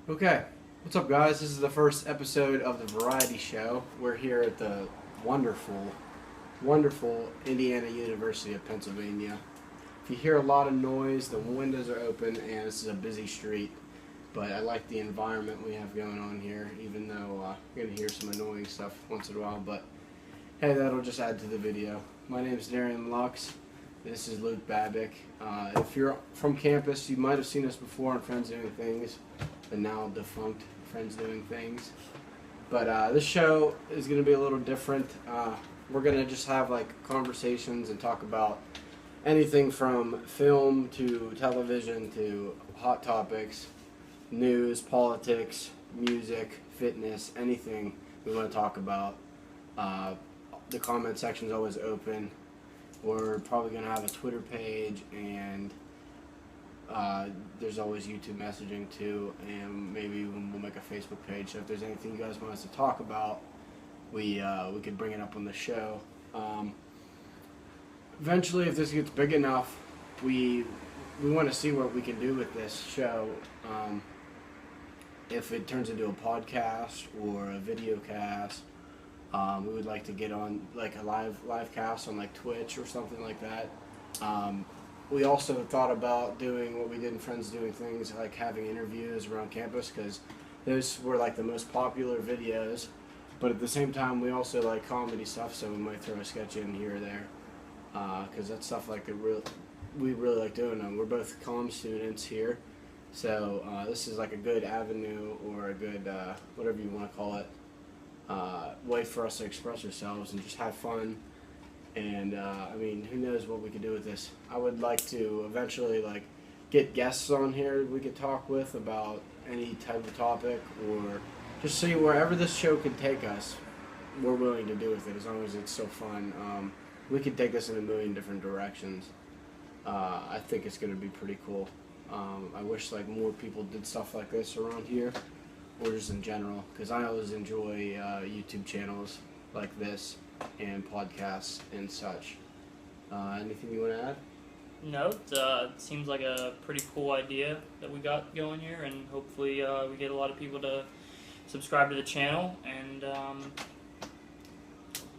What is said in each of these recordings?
Okay, what's up, guys? This is the first episode of the Variety Show. We're here at the wonderful, wonderful Indiana University of Pennsylvania. If you hear a lot of noise, the windows are open and this is a busy street. But I like the environment we have going on here, even though you're going to hear some annoying stuff once in a while. But hey, that'll just add to the video. My name is Darian Lux. This is Luke Babick. If you're from campus, you might have seen us before on Friends Doing Things, the now defunct Friends Doing Things. But this show is going to be a little different. We're going to just have like conversations and talk about anything from film to television to hot topics, news, politics, music, fitness, anything we want to talk about. The comment section is always open. We're probably going to have a Twitter page, and there's always YouTube messaging too, and maybe we'll make a Facebook page. So if there's anything you guys want us to talk about, we could bring it up on the show. Eventually, if this gets big enough, we want to see what we can do with this show. If it turns into a podcast or a video cast. We would like to get on like a live cast on like Twitch or something like that. We also thought about doing what we did in Friends Doing Things, like having interviews around campus, because those were like the most popular videos. But at the same time, we also like comedy stuff, so we might throw a sketch in here or there, because that's stuff like we really like doing. We're both comm students here, so this is like a good avenue or a good whatever you want to call it. Way for us to express ourselves and just have fun. And I mean, who knows what we could do with this. I would like to eventually like get guests on here we could talk with about any type of topic, or just see wherever this show could take us. We're willing to do with it as long as it's so fun. We could take this in a million different directions. I think it's going to be pretty cool. I wish like more people did stuff like this around here, or just in general, because I always enjoy YouTube channels like this and podcasts and such. Anything you want to add? No, it seems like a pretty cool idea that we got going here, and hopefully we get a lot of people to subscribe to the channel. And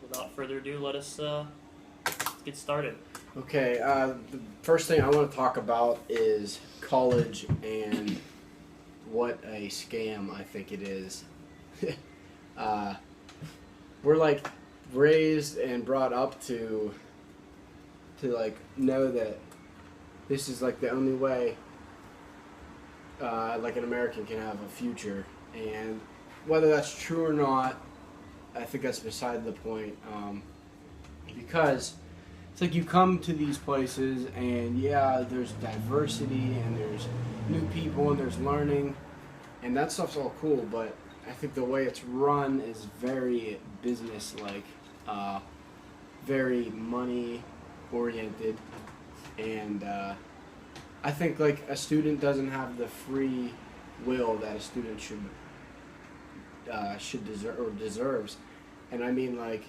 without further ado, let's get started. Okay, the first thing I want to talk about is college and what a scam I think it is. We're like raised and brought up to like know that this is like the only way like an American can have a future, and whether that's true or not, I think that's beside the point. Because it's like you come to these places and yeah, there's diversity and there's new people and there's learning, and that stuff's all cool, but I think the way it's run is very business-like, very money-oriented, and I think like a student doesn't have the free will that a student should deserve or deserves, and I mean like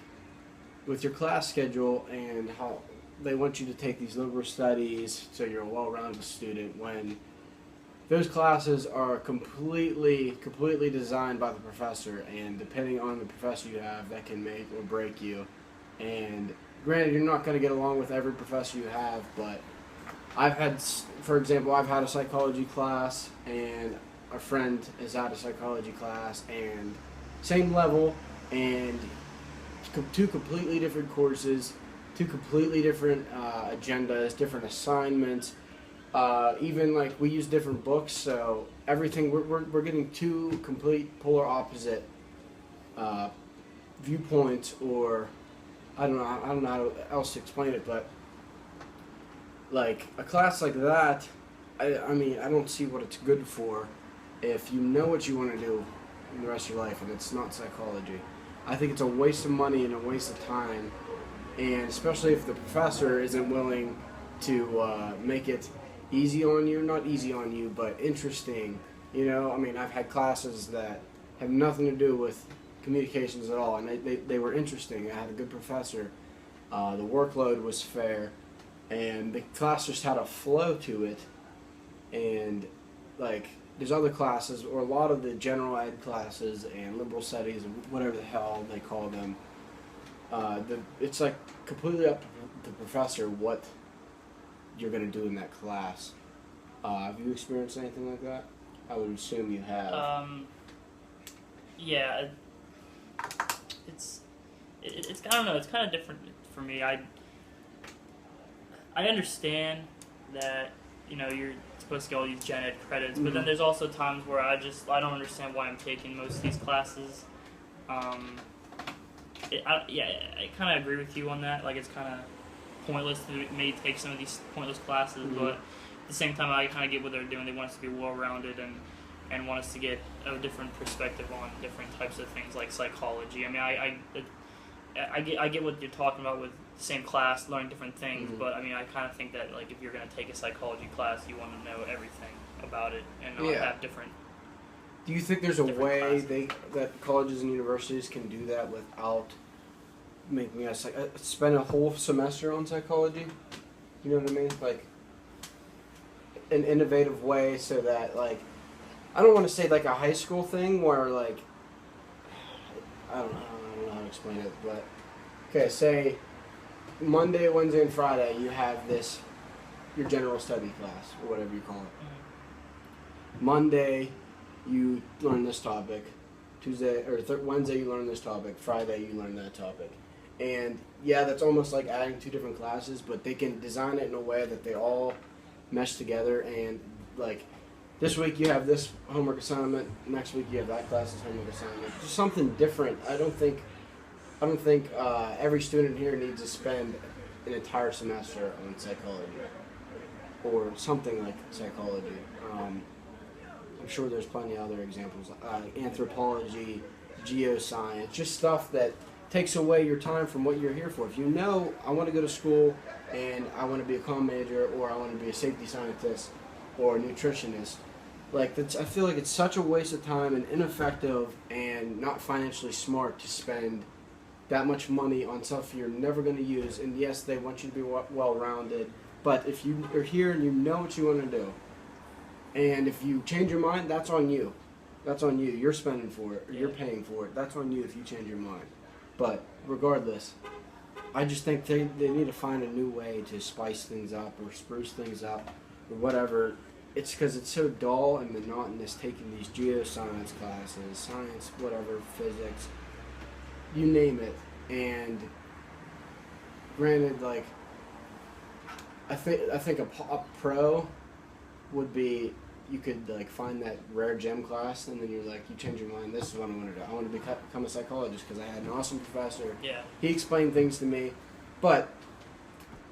with your class schedule and how they want you to take these liberal studies so you're a well-rounded student, when those classes are completely designed by the professor, and depending on the professor you have, that can make or break you. And granted, you're not going to get along with every professor you have, but I've had, for example, I've had a psychology class, and a friend has had a psychology class, and same level, and two completely different courses, two completely different agendas, different assignments. Even like we use different books, so everything we're getting two complete polar opposite viewpoints, or I don't know how else to explain it, but like a class like that, I mean I don't see what it's good for if you know what you want to do in the rest of your life and it's not psychology. I think it's a waste of money and a waste of time, and especially if the professor isn't willing to make it easy on you, not easy on you, but interesting. You know, I mean, I've had classes that have nothing to do with communications at all, and they were interesting. I had a good professor. The workload was fair, and the class just had a flow to it, and like there's other classes, or a lot of the general ed classes and liberal studies and whatever the hell they call them. It's like completely up to the professor what you're going to do in that class. Have you experienced anything like that? I would assume you have. Yeah, it's I don't know. It's kind of different for me. I understand that you're supposed to get all these gen ed credits, but then there's also times where I don't understand why I'm taking most of these classes. I kind of agree with you on that. Like, it's kind of pointless to maybe take some of these pointless classes, but at the same time, I kind of get what they're doing. They want us to be well-rounded and want us to get a different perspective on different types of things like psychology. I mean, I get what you're talking about with the same class, learning different things, but I mean, I kind of think that, like, if you're going to take a psychology class, you want to know everything about it and not have different. Do you think there's a way that colleges and universities can do that without making us spend a whole semester on psychology? You know what I mean? Like, an innovative way so that, like, I don't want to say like a high school thing where, like, I don't know how to explain it, but okay, say Monday, Wednesday, and Friday you have your general study class or whatever you call it. Monday you learn this topic, Tuesday or Wednesday you learn this topic, Friday you learn that topic. And yeah, that's almost like adding two different classes, but they can design it in a way that they all mesh together. And like, this week you have this homework assignment, next week you have that class's homework assignment. Just something different. I don't think every student here needs to spend an entire semester on psychology or something like psychology. I'm sure there's plenty of other examples, anthropology, geoscience, just stuff that takes away your time from what you're here for. If you know, I want to go to school and I want to be a comm major, or I want to be a safety scientist or a nutritionist, like, I feel like it's such a waste of time and ineffective and not financially smart to spend that much money on stuff you're never going to use. And yes, they want you to be well-rounded, but if you are here and you know what you want to do, and if you change your mind, that's on you. That's on you. You're spending for it, or you're paying for it. That's on you if you change your mind. But regardless, I just think they need to find a new way to spice things up or spruce things up or whatever. It's because it's so dull and monotonous taking these geoscience classes, science, whatever, physics, you name it. And granted, like, I think a pro would be, you could like find that rare gem class, and then you're like, you change your mind. This is what I want to do. I want to become a psychologist because I had an awesome professor. Yeah. He explained things to me, but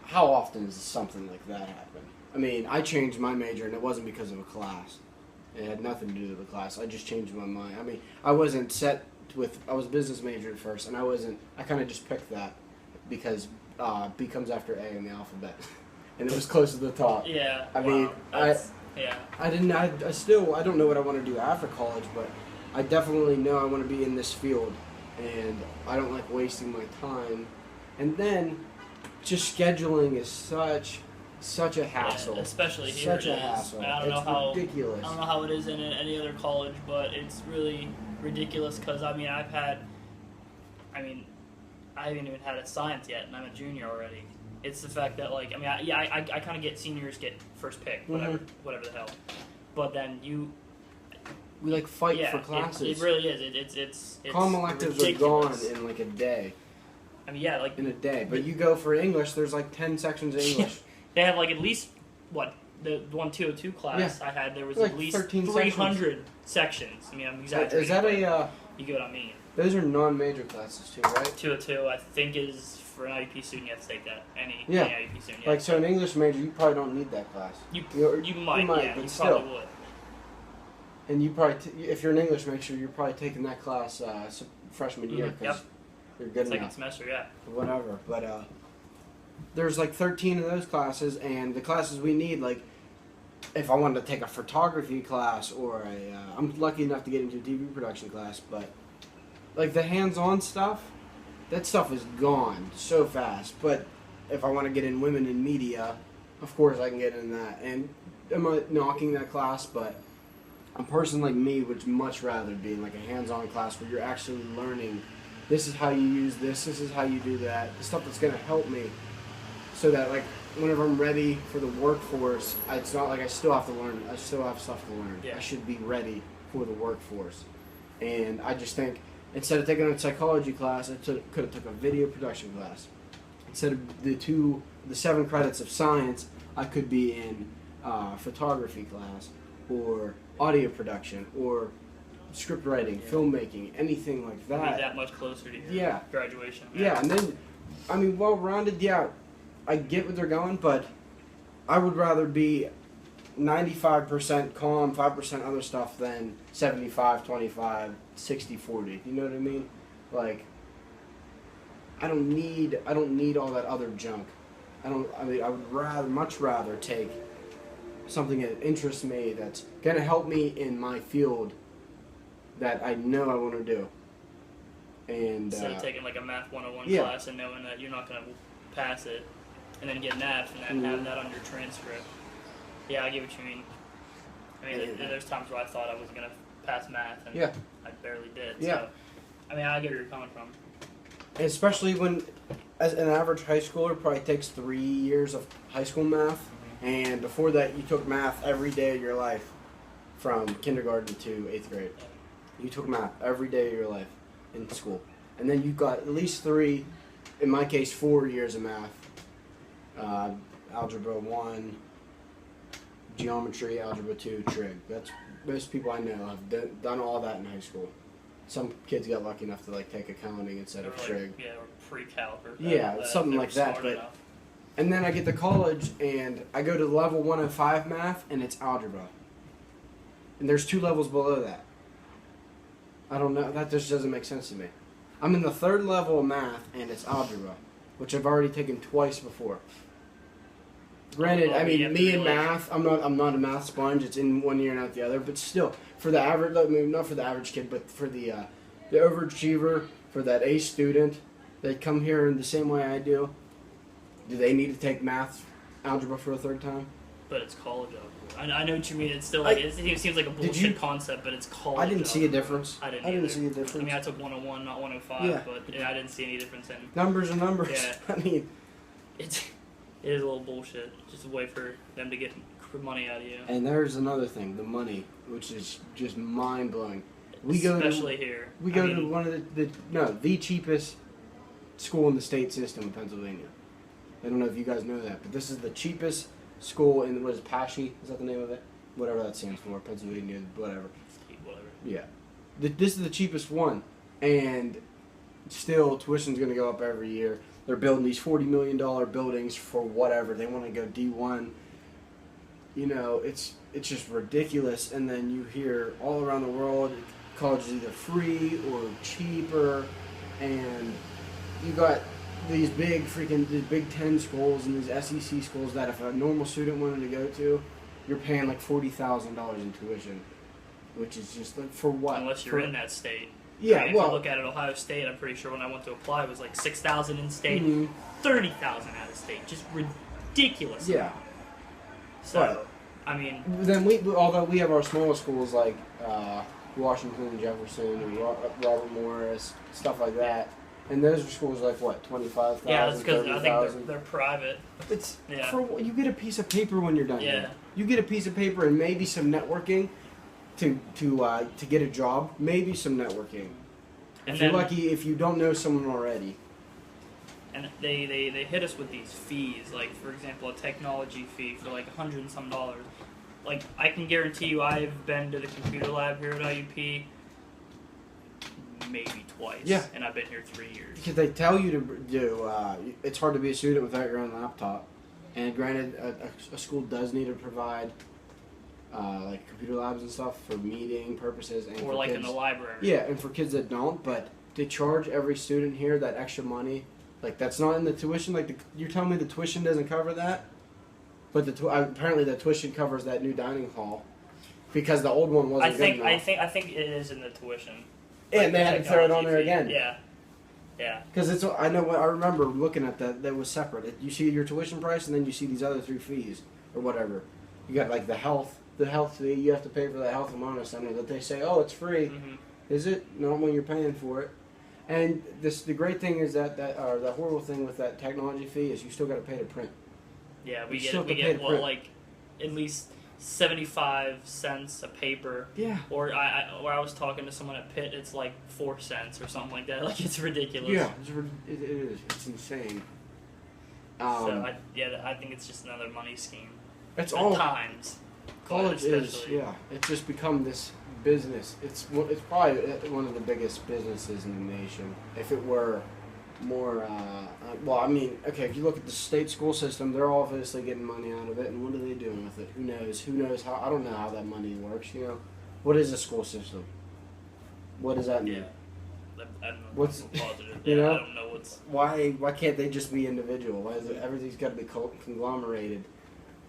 how often does something like that happen? I mean, I changed my major, and it wasn't because of a class. It had nothing to do with the class. I just changed my mind. I mean, I wasn't set with. I was a business major at first, and I kind of just picked that because B comes after A in the alphabet, and it was close to the top. Yeah. I mean, yeah. I don't know what I want to do after college, but I definitely know I want to be in this field, and I don't like wasting my time. And then, just scheduling is such a hassle. Yeah, especially here. Such a hassle. It's ridiculous. I don't know how it is in any other college, but it's really ridiculous because I haven't even had a science yet, and I'm a junior already. It's the fact that, like, I kind of get seniors get first pick, whatever the hell. But then we like fight for classes. It really is. It's common electives are gone in like a day. I mean, yeah, like in a day. But you go for English, there's like 10 sections of English. They have like at least the 1202 class I had. There was like at least 300 sections. I mean, I'm exaggerating. Is that you get what I mean? Those are non-major classes too, right? 202, I think, is for an IUP student. You have to take that. Any IUP student. Like, so an English major, you probably don't need that class. You might, but you still. probably would. And you probably, if you're an English major, you're probably taking that class freshman year because you're good enough. Second semester, yeah. Whatever, but there's like 13 of those classes, and the classes we need, like, if I wanted to take a photography class or I'm lucky enough to get into a TV production class, but like the hands-on stuff, that stuff is gone so fast. But if I want to get in women in media, of course I can get in that. And I'm not knocking that class, but a person like me would much rather be in like a hands-on class where you're actually learning. This is how you use this. This is how you do that. The stuff that's gonna help me, so that like whenever I'm ready for the workforce, it's not like I still have to learn. I still have stuff to learn. Yeah. I should be ready for the workforce. And I just think instead of taking a psychology class, I could have took a video production class. Instead of the 7 credits of science, I could be in photography class, or audio production, or script writing, filmmaking, anything like Be that. that much closer to your Yeah. graduation. Yeah, and then, I mean, well-rounded, yeah, I get what they're going, but I would rather be 95% calm, 5% other stuff than 75-25, 60-40. You know what I mean? Like, I don't need all that other junk. I would much rather take something that interests me, that's gonna help me in my field that I know I want to do. And Instead of taking like a math 101 yeah. class and knowing that you're not going to pass it, and then get an F and then have that on your transcript. Yeah, I get what you mean. I mean, there's times where I thought I was going to pass math, and I barely did. Yeah. So, I mean, I get where you're coming from. especially when, as an average high schooler, probably takes 3 years of high school math, and before that, you took math every day of your life, from kindergarten to 8th grade. You took math every day of your life in school, and then you got at least 3, in my case 4 years of math. Algebra 1, geometry, algebra 2, trig. That's most people I know have done all that in high school. Some kids got lucky enough to like take accounting instead of trig. Yeah, or pre-calc or Yeah, something like that. But and then I get to college and I go to level 105 math, and it's algebra. And there's 2 levels below that. I don't know. That just doesn't make sense to me. I'm in the 3rd level of math, and it's algebra, which I've already taken twice before. Granted, I mean, me and math, I'm not a math sponge. It's in one ear and out the other. But still, for the average, I mean, not for the average kid, but for the overachiever, for that A student, they come here in the same way I do. Do they need to take math, algebra for a 3rd time? But it's college algebra. I know what you mean. It's still like, it seems like a bullshit concept, but it's college I didn't see a algebra. difference. I didn't see a difference. I mean, I took 101, not 105, Yeah. but I didn't see any difference in. Numbers are numbers. Yeah. I mean, It is a little bullshit. Just a way for them to get money out of you. and there's another thing, the money, which is just mind blowing. Especially here. We go to one of the cheapest school in the state system in Pennsylvania. I don't know if you guys know that, but this is the cheapest school in, what is PASHE? Is that the name of it? Whatever that stands for, Pennsylvania, whatever. Whatever. Yeah. This is the cheapest one, and still tuition's going to go up every year. They're building these $40 million buildings for whatever. They want to go D1. You know, it's just ridiculous. And then you hear all around the world, college is either free or cheaper, and you got these Big Ten schools and these SEC schools that if a normal student wanted to go to, you're paying like $40,000 in tuition, which is just like, for what? Unless you're in that state. Yeah, I mean, if you look at it, Ohio State, I'm pretty sure when I went to apply, it was like 6,000 in state, 30,000 out of state. Just ridiculous. Yeah. So, I mean, then although we have our smaller schools like Washington and Jefferson and Robert Morris, stuff like that, and those are schools like what, 25,000, yeah, that's because I 30,000? think they're private. It's Yeah. you get a piece of paper when you're done. Yeah. Here. You get a piece of paper and maybe some networking to get a job. Maybe some networking. And If you're then, lucky, if you don't know someone already. and they hit us with these fees, like for example, a technology fee for like $100 and some. Like I can guarantee you, I've been to the computer lab here at IUP maybe twice. Yeah. And I've been here 3 years. Because they tell you to do. It's hard to be a student without your own laptop. And granted, a school does need to provide like computer labs and stuff for meeting purposes. And Or for like kids. in the library. Yeah, and for kids that don't, but they charge every student here that extra money. Like that's not in the tuition. Like you're telling me the tuition doesn't cover that, but apparently the tuition covers that new dining hall, because the old one wasn't good enough. I think it is in the tuition. And they had to throw it on there again. Yeah. Yeah. Because I remember looking at that was separate. You see your tuition price, and then you see these other 3 fees or whatever. You got like the health, the health fee. You have to pay for the health and wellness center that they say, oh, it's free. Mm-hmm. Is it? Not when you're paying for it. And the great thing is that the horrible thing with that technology fee is you still got to pay to print. Yeah, You still have to pay to well, print. like at least 75 cents a paper. Yeah. Or I was talking to someone at Pitt, it's like 4 cents or something like that. Like it's ridiculous. Yeah, it is. It's insane. So I think it's just another money scheme. It's At all times. college is. especially. Yeah, it's just become this business. It's probably one of the biggest businesses in the nation. If it were more, well, I mean, okay, if you look at the state school system, they're obviously getting money out of it, and what are they doing with it? Who knows? Who knows how? I don't know how that money works. You know, what is a school system? What does that mean? Yeah. I don't know. What's- I'm positive. you Yeah, know? I don't know what's. Why can't they just be individual? Why is it, everything's got to be conglomerated?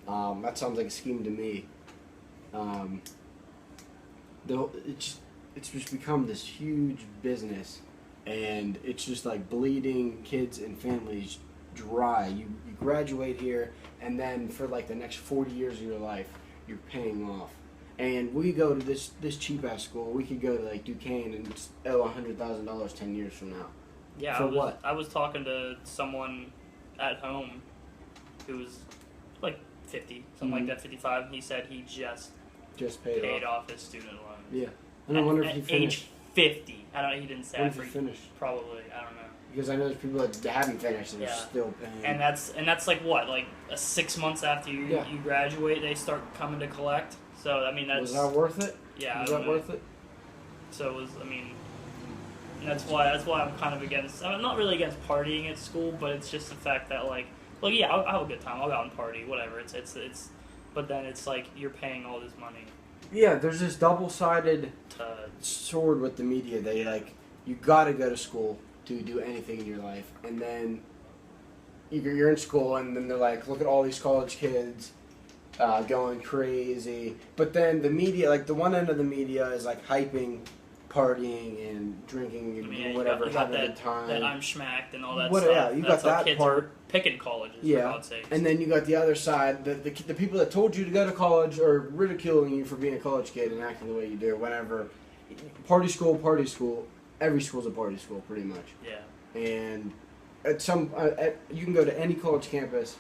That sounds like a scheme to me. It's just become this huge business, and it's just like bleeding kids and families dry. You graduate here, and then for like the next 40 years of your life, you're paying off. And we go to this cheap ass school. We could go to like Duquesne and owe $100,000 10 years from now. Yeah, For what? I was talking to someone at home who was like 50, something like Mhm. that, 55, and he said he just Just paid paid off. off his student loan. Yeah, and I wonder if At he age finished. 50. I don't know, he didn't say. What I if he forget- finished? Probably, I don't know. Because I know there's people that haven't finished and Yeah. are still paying. And that's like what, like 6 months after you Yeah. you graduate, they start coming to collect. So I mean that's was that worth it? yeah. Was I that don't know. worth it? So it was. I mean, and that's why I'm kind of against. I'm not really against partying at school, but it's just the fact that like, well, yeah, I'll have a good time. I'll go out and party, whatever. It's. But then it's like you're paying all this money Yeah, there's this double-sided to. sword with the media. They like you got to go to school to do anything in your life, and then you're in school, and then they're like, look at all these college kids going crazy. But then the media, like the one end of the media, is like hyping partying and drinking and I mean, doing you whatever, got having a that, good time. that I'm schmacked and all that What- stuff. yeah, you That's got how that kids part. are picking colleges, Yeah. for God's sakes. And then you got the other side, the people that told you to go to college are ridiculing you for being a college kid and acting the way you do. Whenever party school, every school's a party school, pretty much. Yeah. And you can go to any college campus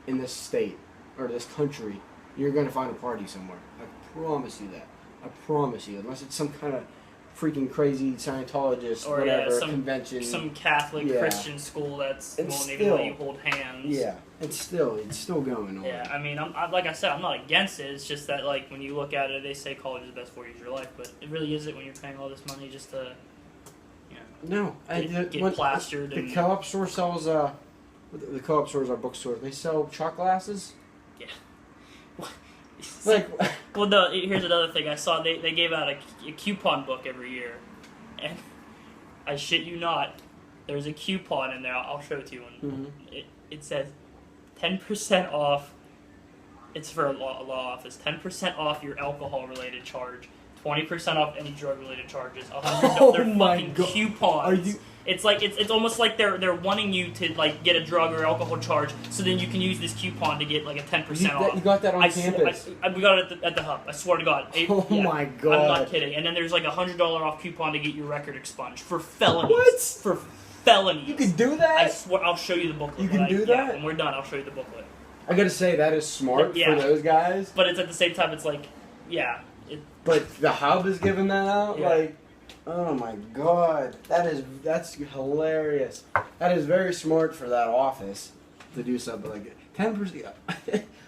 in this state or this country, you're going to find a party somewhere. I promise you that. I promise you, unless it's some kind of freaking crazy Scientologist, Or, whatever, yeah, convention. Some Catholic Yeah. Christian school that's And won't even let still- you hold hands. Yeah, it's still going on. Yeah, I mean, like I said, I'm not against it. It's just that, like, when you look at it, they say college is the best 4 years of your life, but it really isn't when you're paying all this money just to, you know, No, get plastered. The And, co-op store sells. The co-op stores are bookstores. They sell shot glasses. Like, well, no. Here's another thing. I saw they gave out a coupon book every year, and I shit you not, there's a coupon in there. I'll show it to you. And it says 10% off. It's for a law office. 10% off your alcohol-related charge. 20% off any drug-related charges. Oh They're my fucking God. coupons. Are you- It's like it's almost like they're wanting you to like get a drug or alcohol charge, so then you can use this coupon to get like a 10% off. You got that on campus. We got it at the hub. I swear to God. Oh my God. I'm not kidding. And then there's like $100 off coupon to get your record expunged for felonies. What? For felonies. You can do I that? swear. I'll show you the booklet. You can when do Yeah, that? when we're done, I'll show you the booklet. I gotta say, that is smart Yeah. for those guys. But it's at the same time, it's like, yeah. But the hub is giving that out? Yeah. Like, oh my God. That's hilarious. That is very smart for that office to do something like it. 10%.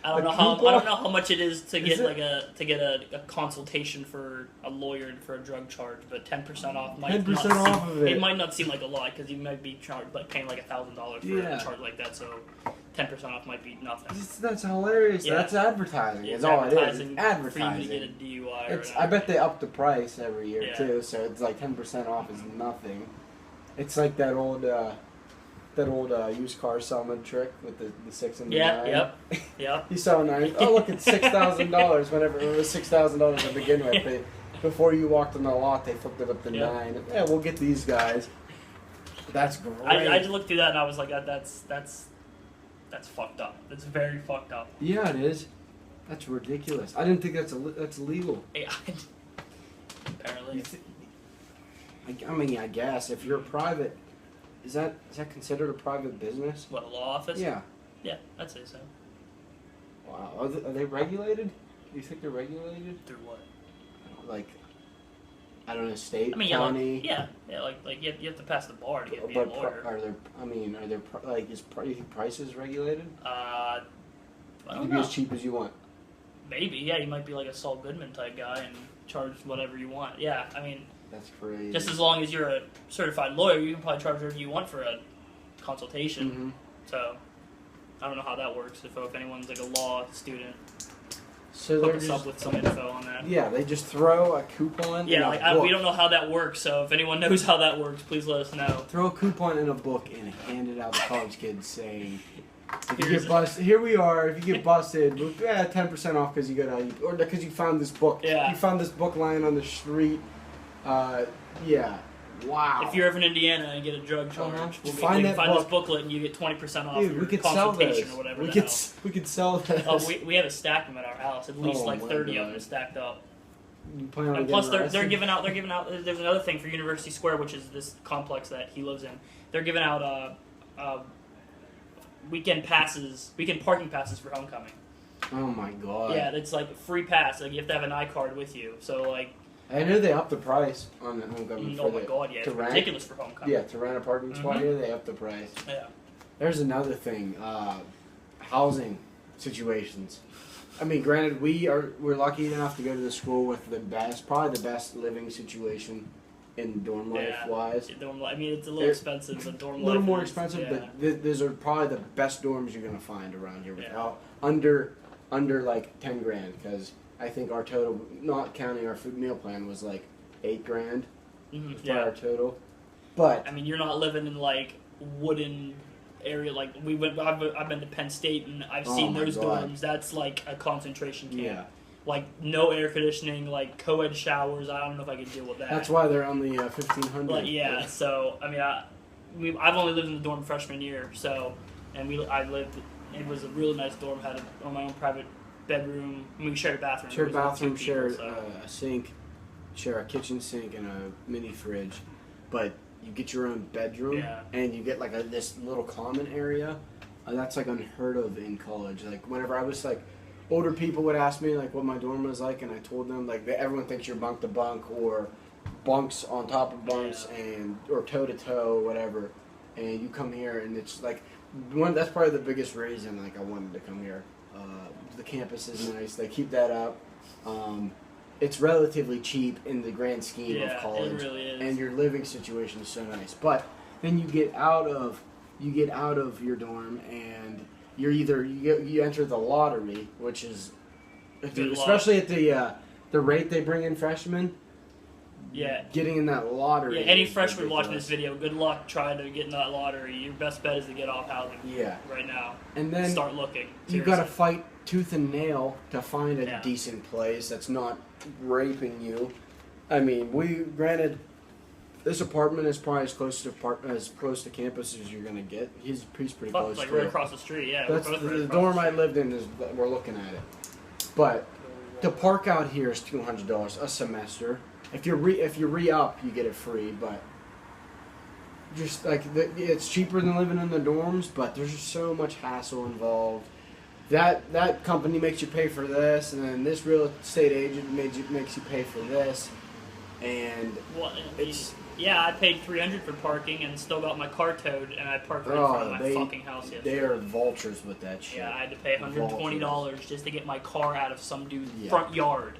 I don't know how much it is to get a consultation for a lawyer for a drug charge, but 10% off might 10% not off seem, of it. It might not seem like a lot because you might be charged like paying like $1,000 for Yeah. a charge like that. So 10% off might be nothing. That's hilarious. Yeah. That's advertising. It's is all it is. advertising It's for you advertising. to get a DUI. Or I bet they up the price every year Yeah. too, so it's like 10% off is nothing. It's like that old used car salesman trick with the 6 and the 9. Yep. You saw 9. Oh, look, it's $6,000. Whenever it was $6,000 to begin with, before you walked on the lot, they flipped it up to 9. Yeah, we'll get these guys. That's great. I just looked through that and I was like, that's fucked up. That's very fucked up. Yeah, it is. That's ridiculous. I didn't think that's legal. Yeah. Apparently. I mean, I guess if you're a private, is that considered a private business? What, a law office? Yeah. Yeah, I'd say so. Wow. Are they regulated? Do you think they're regulated? Through what? Like, I don't know, state, I mean, county. yeah, like you have to pass the bar to get be a But lawyer. are there like you think prices regulated? I You don't can be know. as cheap as you want. Maybe, yeah, you might be like a Saul Goodman type guy and charge whatever you want. Yeah, I mean, That's crazy. just as long as you're a certified lawyer, you can probably charge whatever you want for a consultation. Mm-hmm. So, I don't know how that works. If anyone's like a law student, So hook they're us just, up with some info on that. yeah, they just throw a coupon. Yeah, in like a book. we don't know how that works. So if anyone knows how that works, please let us know. Throw a coupon in a book and hand it out to college kids saying, if you Here's get busted, here we are. If you get busted, 10% off because you got or because you found this book. Yeah. You found this book lying on the street. Yeah. Wow. If you're ever in Indiana and get a drug charge, Uh-huh. we'll Find we that can find this book. booklet and you get 20% off Dude, your we could sell consultation those. or whatever. We the could hell. we could sell those. Oh, we have a stack of them at our house. At least Oh like my 30 of God. them stacked up. You plan on And getting plus, they're arrested? giving out. There's another thing for University Square, which is this complex that he lives in. They're giving out weekend parking passes for homecoming. Oh my god. Yeah, it's like a free pass. Like you have to have an iCard with you. So like, I know they upped the price on the homecoming. oh my god, yeah, to it's rent. ridiculous for homecoming. Yeah, to rent a parking spot Mhm. here, they upped the price. Yeah. There's another thing, housing situations. I mean, granted, we're lucky enough to go to the school with probably the best living situation in dorm life Yeah. wise. I mean, it's a little They're expensive, but dorm A little life more is- expensive, yeah. but those are probably the best dorms you're gonna find around here. Yeah. Without under like 10 grand, because I think our total, not counting our food meal plan, was like 8 grand. Mhm, For yeah. our total. But I mean, you're not living in like wooden area. Like I've been to Penn State and I've Oh seen my those God. dorms. That's like a concentration camp. yeah, Like no air conditioning, like co-ed showers. I don't know if I could deal with that. that's why they're on the 1500. But yeah, so I mean, I've only lived in the dorm freshman year, so I lived. It was a really nice dorm. Had my own private bedroom. I mean, we shared a bathroom. Share It was like bathroom, 2 people, share so. a sink, share a kitchen sink and a mini fridge, but you get your own bedroom Yeah. and you get like this little common area. That's like unheard of in college. Like whenever I was like, older people would ask me like what my dorm was like, and I told them like everyone thinks you're bunk to bunk or bunks on top of bunks and or toe to toe whatever, and you come here and it's like that's probably the biggest reason like I wanted to come here. The campus is nice. They keep that up. It's relatively cheap in the grand scheme Yeah, of college, it really is. and your living situation is so nice. But then you get out of your dorm, and you enter the lottery, which is Good luck. especially at the rate they bring in freshmen. Yeah. Getting in that lottery. Yeah, any is freshman watching this ridiculous. video, good luck trying to get in that lottery. Your best bet is to get off housing Yeah, right now. and then Start looking. you got to seriously. fight tooth and nail to find a Yeah. decent place that's not raping you. I mean, granted, this apartment is probably as close to campus as you're gonna get. He's pretty Fuck, close. like to right it. across the street. Yeah, That's we're both right the across dorm the I street. lived in. We're looking at it, but to park out here is $200 a semester. If you re-up, you get it free, but just like it's cheaper than living in the dorms, but there's just so much hassle involved. That company makes you pay for this, and then this real estate agent makes you pay for this, and Well, it's yeah, I paid $300 for parking and still got my car towed, and I parked right in front of my fucking house yesterday. they are vultures with that shit. Yeah, I had to pay $120 just to get my car out of some dude's front yard.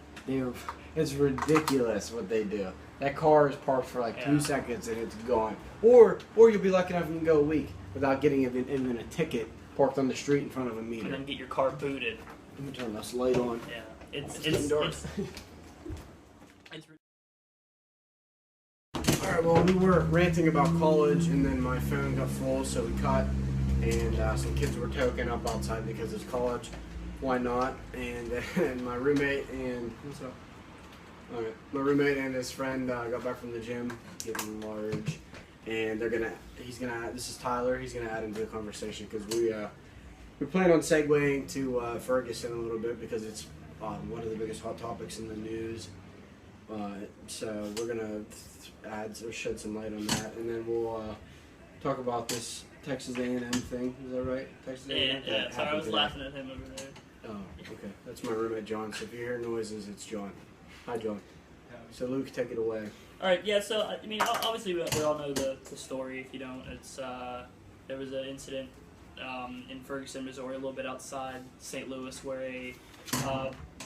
It's ridiculous what they do. That car is parked for like 2 Yeah. seconds and it's gone. Or you'll be lucky enough you can go a week without getting even a ticket parked on the street in front of a meter. And then get your car booted. Let me turn this light on. Yeah, it's getting dark. it's Alright, well, we were ranting about college and then my phone got full, so we cut. And some kids were toking up outside because it's college. Why not? And my roommate and what's up? Alright, my roommate and his friend got back from the gym, getting large, and this is Tyler. He's gonna add into the conversation because we plan on segueing to Ferguson a little bit because it's one of the biggest hot topics in the news. So we're gonna add or shed some light on that, and then we'll talk about this Texas A&M thing. Is that right? Texas A&M. Yeah. Sorry, I was laughing at him over there. Oh, okay. That's my roommate John. So if you hear noises, it's John. Hi, John. So Luke, take it away. All right. Yeah. So I mean, obviously we all know the story. If you don't, it's there was an incident in Ferguson, Missouri, a little bit outside St. Louis, where a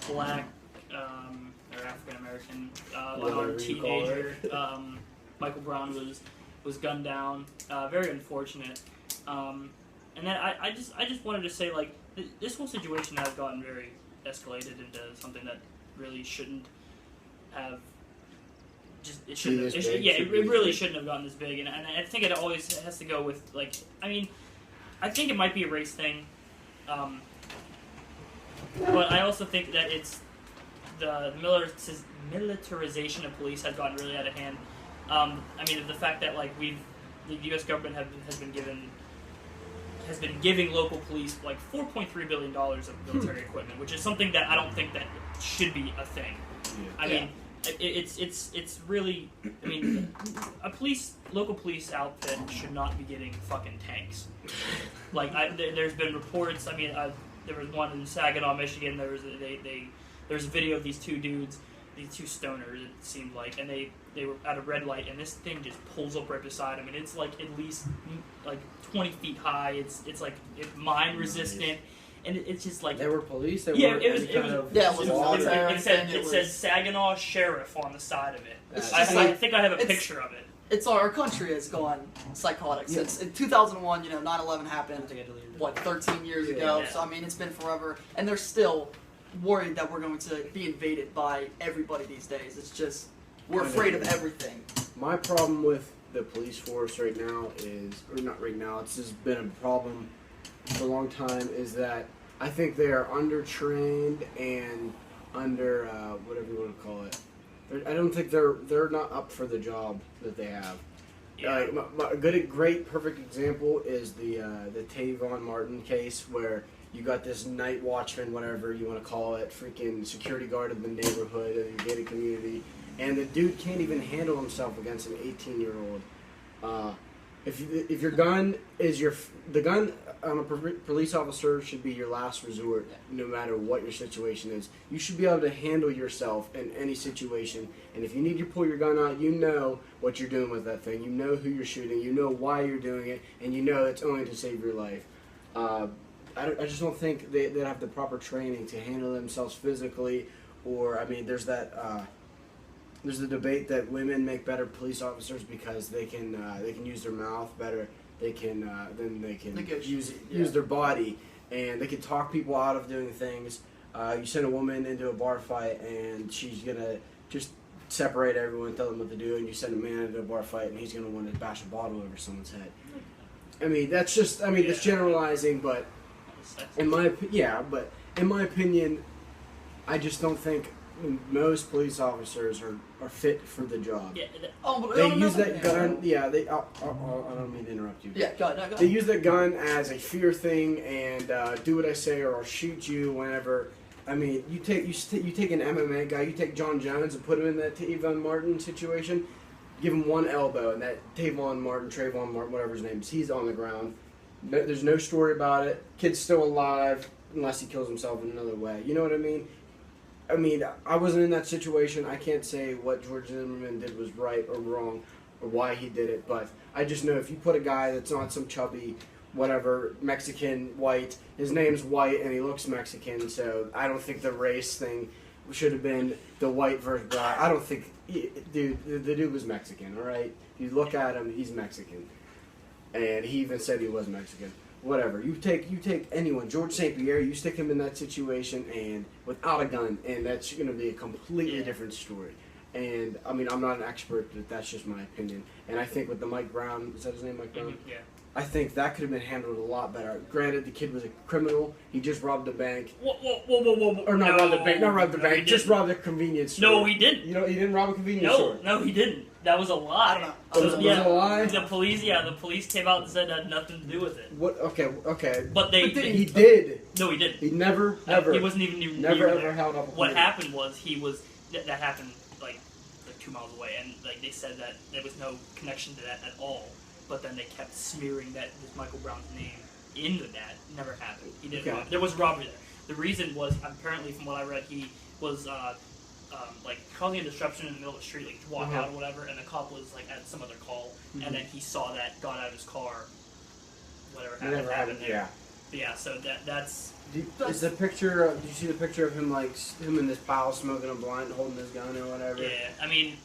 black or African American unarmed teenager, Michael Brown, was gunned down. Very unfortunate. And then I just wanted to say, like, this whole situation has gotten very escalated into something that really shouldn't have. It really shouldn't have gotten this big, and I think it always has to go with, like, I mean, I think it might be a race thing, but I also think that it's the militarization of police has gotten really out of hand. I mean, the fact that, like, the U.S. government has been giving local police like $4.3 billion of military equipment, which is something that I don't think that should be a thing. Yeah. I mean, it's really, I mean, local police outfit should not be getting fucking tanks. Like, there's been reports. I mean, there was one in Saginaw, Michigan. There was a video of these two dudes, these two stoners, it seemed like, and they were at a red light, and this thing just pulls up right beside them, and it's like at least like 20 feet high. It's like mine resistant, and it's just like they were police. It said Saginaw Sheriff on the side of it. I think I have a picture of it. It's our country has gone psychotic since in 2001. 9/11 happened. 13 years ago? Yeah. So I mean, it's been forever, and they're still worried that we're going to be invaded by everybody these days. It's just we're afraid of everything. My problem with the police force right now or not right now, it's just been a problem for a long time, is that I think they are undertrained and under whatever you want to call it. I don't think they're not up for the job that they have. Yeah. A great, perfect example is the Trayvon Martin case, where you got this night watchman, whatever you want to call it, freaking security guard of the neighborhood, of the gated community, and the dude can't even handle himself against an 18-year-old. If your gun is the gun on a police officer should be your last resort, no matter what your situation is. You should be able to handle yourself in any situation, and if you need to pull your gun out, you know what you're doing with that thing. You know who you're shooting. You know why you're doing it, and you know it's only to save your life. I just don't think they have the proper training to handle themselves physically, or I mean, there's the debate that women make better police officers because they can use their mouth better. They can use their body, and they can talk people out of doing things. You send a woman into a bar fight, and she's gonna just separate everyone, tell them what to do, and you send a man into a bar fight, and he's gonna want to bash a bottle over someone's head. I mean, that's generalizing, but in my opinion, I just don't think most police officers are fit for the job. Yeah. They use that gun. Yeah, I don't mean to interrupt you. Yeah, go ahead. They use that gun as a fear thing, and do what I say or I'll shoot you whenever. I mean, you take an MMA guy, you take John Jones and put him in that Trayvon Martin situation, give him one elbow, and that Trayvon Martin, whatever his name is, he's on the ground. There's no story about it. Kid's still alive unless he kills himself in another way. You know what I mean? I mean, I wasn't in that situation. I can't say what George Zimmerman did was right or wrong or why he did it, but I just know if you put a guy that's not some chubby, whatever, Mexican, white, his name's White and he looks Mexican, so I don't think the race thing should have been the white versus black. I don't think, dude, the dude was Mexican, all right? You look at him, he's Mexican. And he even said he was Mexican. Whatever. You take anyone, George St. Pierre, you stick him in that situation and without a gun, and that's going to be a completely different story. And I mean, I'm not an expert, but that's just my opinion. And I think with the Mike Brown, is that his name, Mike Brown? Yeah. I think that could have been handled a lot better. Granted, the kid was a criminal. He just robbed a bank. Whoa. Or not robbed a bank. Not robbed a No, bank. he Just didn't. robbed a convenience store. No, he didn't. You know, he didn't rob a convenience store. No, he didn't. That was a lie. I don't know. Was it a lie? The police came out and said that had nothing to do with it. What? Okay. But they, But He did. no, he didn't. He never, ever. He wasn't even Never near ever there. held up a What police. happened was that happened like 2 miles away, and like they said that there was no connection to that at all. But then they kept smearing that this Michael Brown's name into that. Never happened. He didn't. Okay. Rob. There was robbery there. The reason was apparently, from what I read, he was like causing a disruption in the middle of the street, like to walk Uh-huh. out or whatever, and the cop was like at some other call, Mhm. and then he saw that, got out of his car, whatever It never happened. there. Yeah. But yeah, so that's Is the picture? Did you see the picture of him him in this pile smoking a blunt, holding his gun or whatever? yeah. I mean,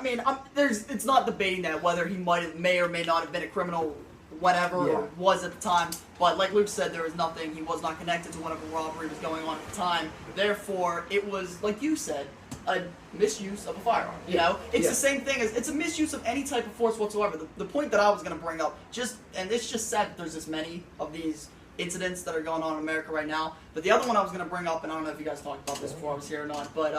It's not debating that whether he may or may not have been a criminal, whatever, Yeah. or was at the time. But like Luke said, there was nothing. He was not connected to whatever robbery was going on at the time. Therefore, it was like you said, a misuse of a firearm. You know, it's Yeah. the same thing as it's a misuse of any type of force whatsoever. The point that I was going to bring up, and it's just sad that there's this many of these incidents that are going on in America right now. But the other one I was going to bring up, and I don't know if you guys talked about this before I was here or not, but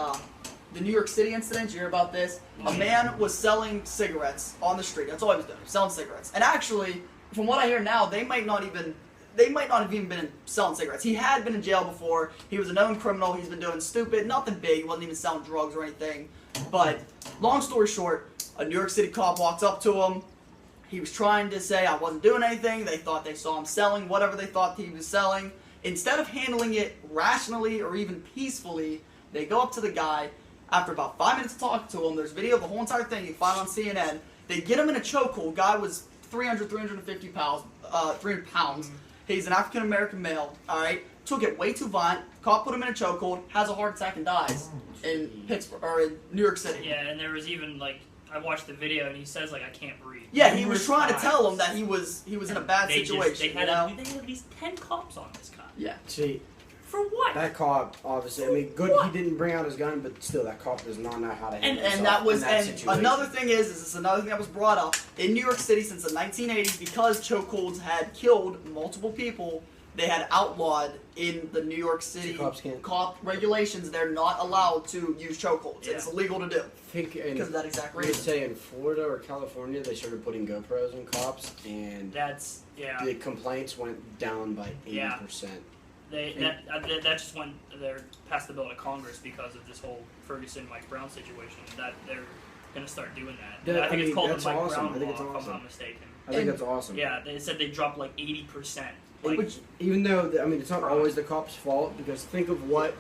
the New York City incident, did you hear about this? A man was selling cigarettes on the street. That's all he was doing, selling cigarettes. And actually, from what I hear now, they might not have even been selling cigarettes. He had been in jail before. He was a known criminal. He's been doing stupid, nothing big. He wasn't even selling drugs or anything. But long story short, a New York City cop walks up to him. He was trying to say, I wasn't doing anything. They thought they saw him selling whatever they thought he was selling. Instead of handling it rationally or even peacefully, they go up to the guy. After about 5 minutes of talking to him, there's video of the whole entire thing. You can find it on CNN. They get him in a chokehold. Guy was 350 pounds. 300 pounds. He's an African American male. All right, took it way too violent. Cop put him in a chokehold. Has a heart attack and dies in Pittsburgh or in New York City. yeah, and there was even like I watched the video and he says like I can't breathe. Yeah, he was Numerous trying to times. tell him that he was in a bad They situation. Just, they had you know? they had at least 10 cops on this guy. Yeah. See, For what? that cop, obviously, I mean, good What? he didn't bring out his gun, but still, that cop does not know how to handle And himself that was in that situation. another thing is this is another thing that was brought up in New York City since the 1980s because chokeholds had killed multiple people. They had outlawed in the New York City So cops can't- cop regulations. They're not allowed to use chokeholds. Yeah. It's illegal to do I think in, because of that exact let's reason. say in Florida or California, they started putting GoPros on cops, and That's yeah. the complaints went down by 80%. Yeah. That just went they're passed the bill to Congress because of this whole Ferguson Mike Brown situation. That they're gonna start doing that. Yeah, I think I it's mean, called that's the Mike awesome. Brown I think law, it's if I'm awesome. not mistaken. I think And- that's awesome. Yeah, they said they dropped like 80%. Like, Which, even though, I mean, it's not always the cop's fault, because think of what,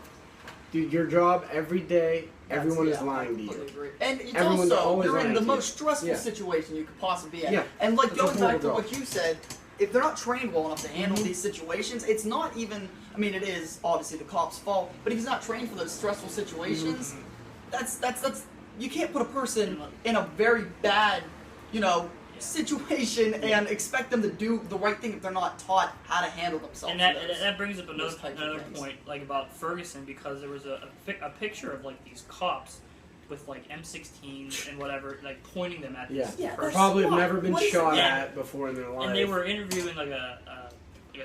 dude, your job every day, everyone is Yeah, lying I to you. completely agree. And it's Everyone's also always you're in lying the to you. most stressful Yeah. situation you could possibly be in. Yeah. And like It's a going back to horrible what you said, if they're not trained well enough to handle Mhm. these situations, it's not even. I mean, it is obviously the cop's fault, but if he's not trained for those stressful situations, that's you can't put a person in a very bad, situation and expect them to do the right thing if they're not taught how to handle themselves. and in that those. that brings up those types of another things. point, like about Ferguson, because there was a picture of like these cops with like M16s and whatever, like pointing them at Yeah. this Yeah, they're person. Probably have smart. never been What is shot it? Yeah. at before in their life. And they were interviewing like a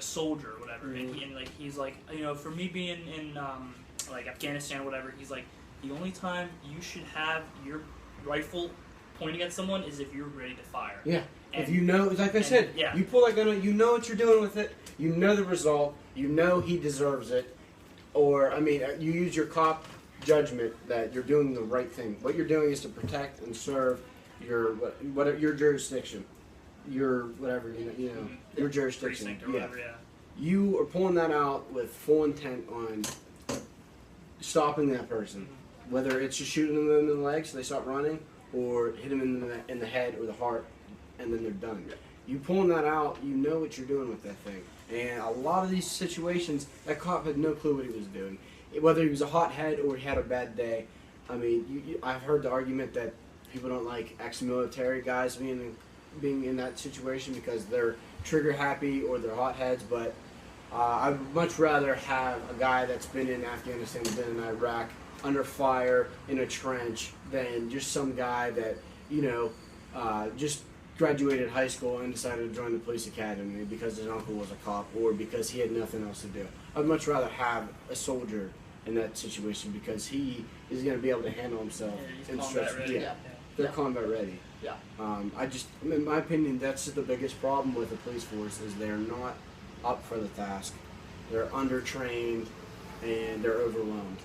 soldier or whatever, Mhm. and like he's like, for me being in like Afghanistan or whatever, he's like, the only time you should have your rifle pointing at someone is if you're ready to fire. Yeah. And, If you know, like I said, yeah. you pull that gun out, you know what you're doing with it, you know the result, you know he deserves it, or, I mean, you use your cop judgment that you're doing the right thing. What you're doing is to protect and serve your your jurisdiction, your whatever, your jurisdiction. precinct or whatever, yeah. You are pulling that out with full intent on stopping that person, whether it's just shooting them in the legs so they stop running, or hit them in the head or the heart, and then they're done. You pulling that out, you know what you're doing with that thing. And a lot of these situations, that cop had no clue what he was doing, whether he was a hothead or he had a bad day. I mean, I've heard the argument that people don't like ex-military guys being in that situation because they're trigger happy or they're hotheads, but I'd much rather have a guy that's been in Afghanistan, been in Iraq, under fire in a trench than just some guy that, just graduated high school and decided to join the police academy because his uncle was a cop or because he had nothing else to do. I'd much rather have a soldier in that situation because he is going to be able to handle himself He's in combat stress. ready. Yeah. They're Yeah. combat ready. Yeah. In my opinion, that's the biggest problem with the police force is they're not up for the task. They're undertrained and they're overwhelmed.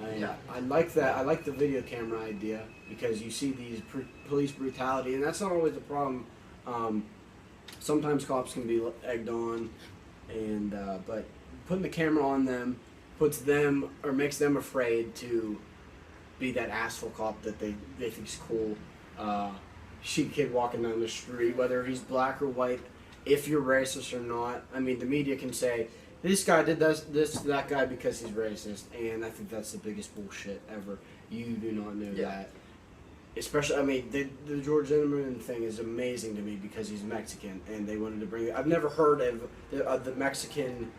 And Yeah. I like that. I like the video camera idea because you see these police brutality, and that's not always a problem. Sometimes cops can be egged on, and but putting the camera on them puts them or makes them afraid to be that asshole cop that they think is cool. Sheet kid walking down the street, whether he's black or white, if you're racist or not. I mean, the media can say this guy did this to that guy because he's racist, and I think that's the biggest bullshit ever. You do not know Yeah. that. Especially, I mean, the George Zimmerman thing is amazing to me because he's Mexican, and they wanted to bring it. I've never heard of the Mexican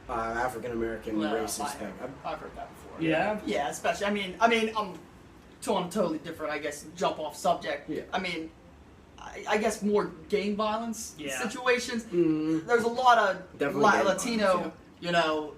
African American Well, racist thing. I've heard that before. Yeah. Yeah, especially. I mean, I'm on a totally different, I guess, jump off subject. Yeah. I mean, I guess more gang violence Yeah. situations. Mm-hmm. There's a lot of Definitely gang Latino, violence,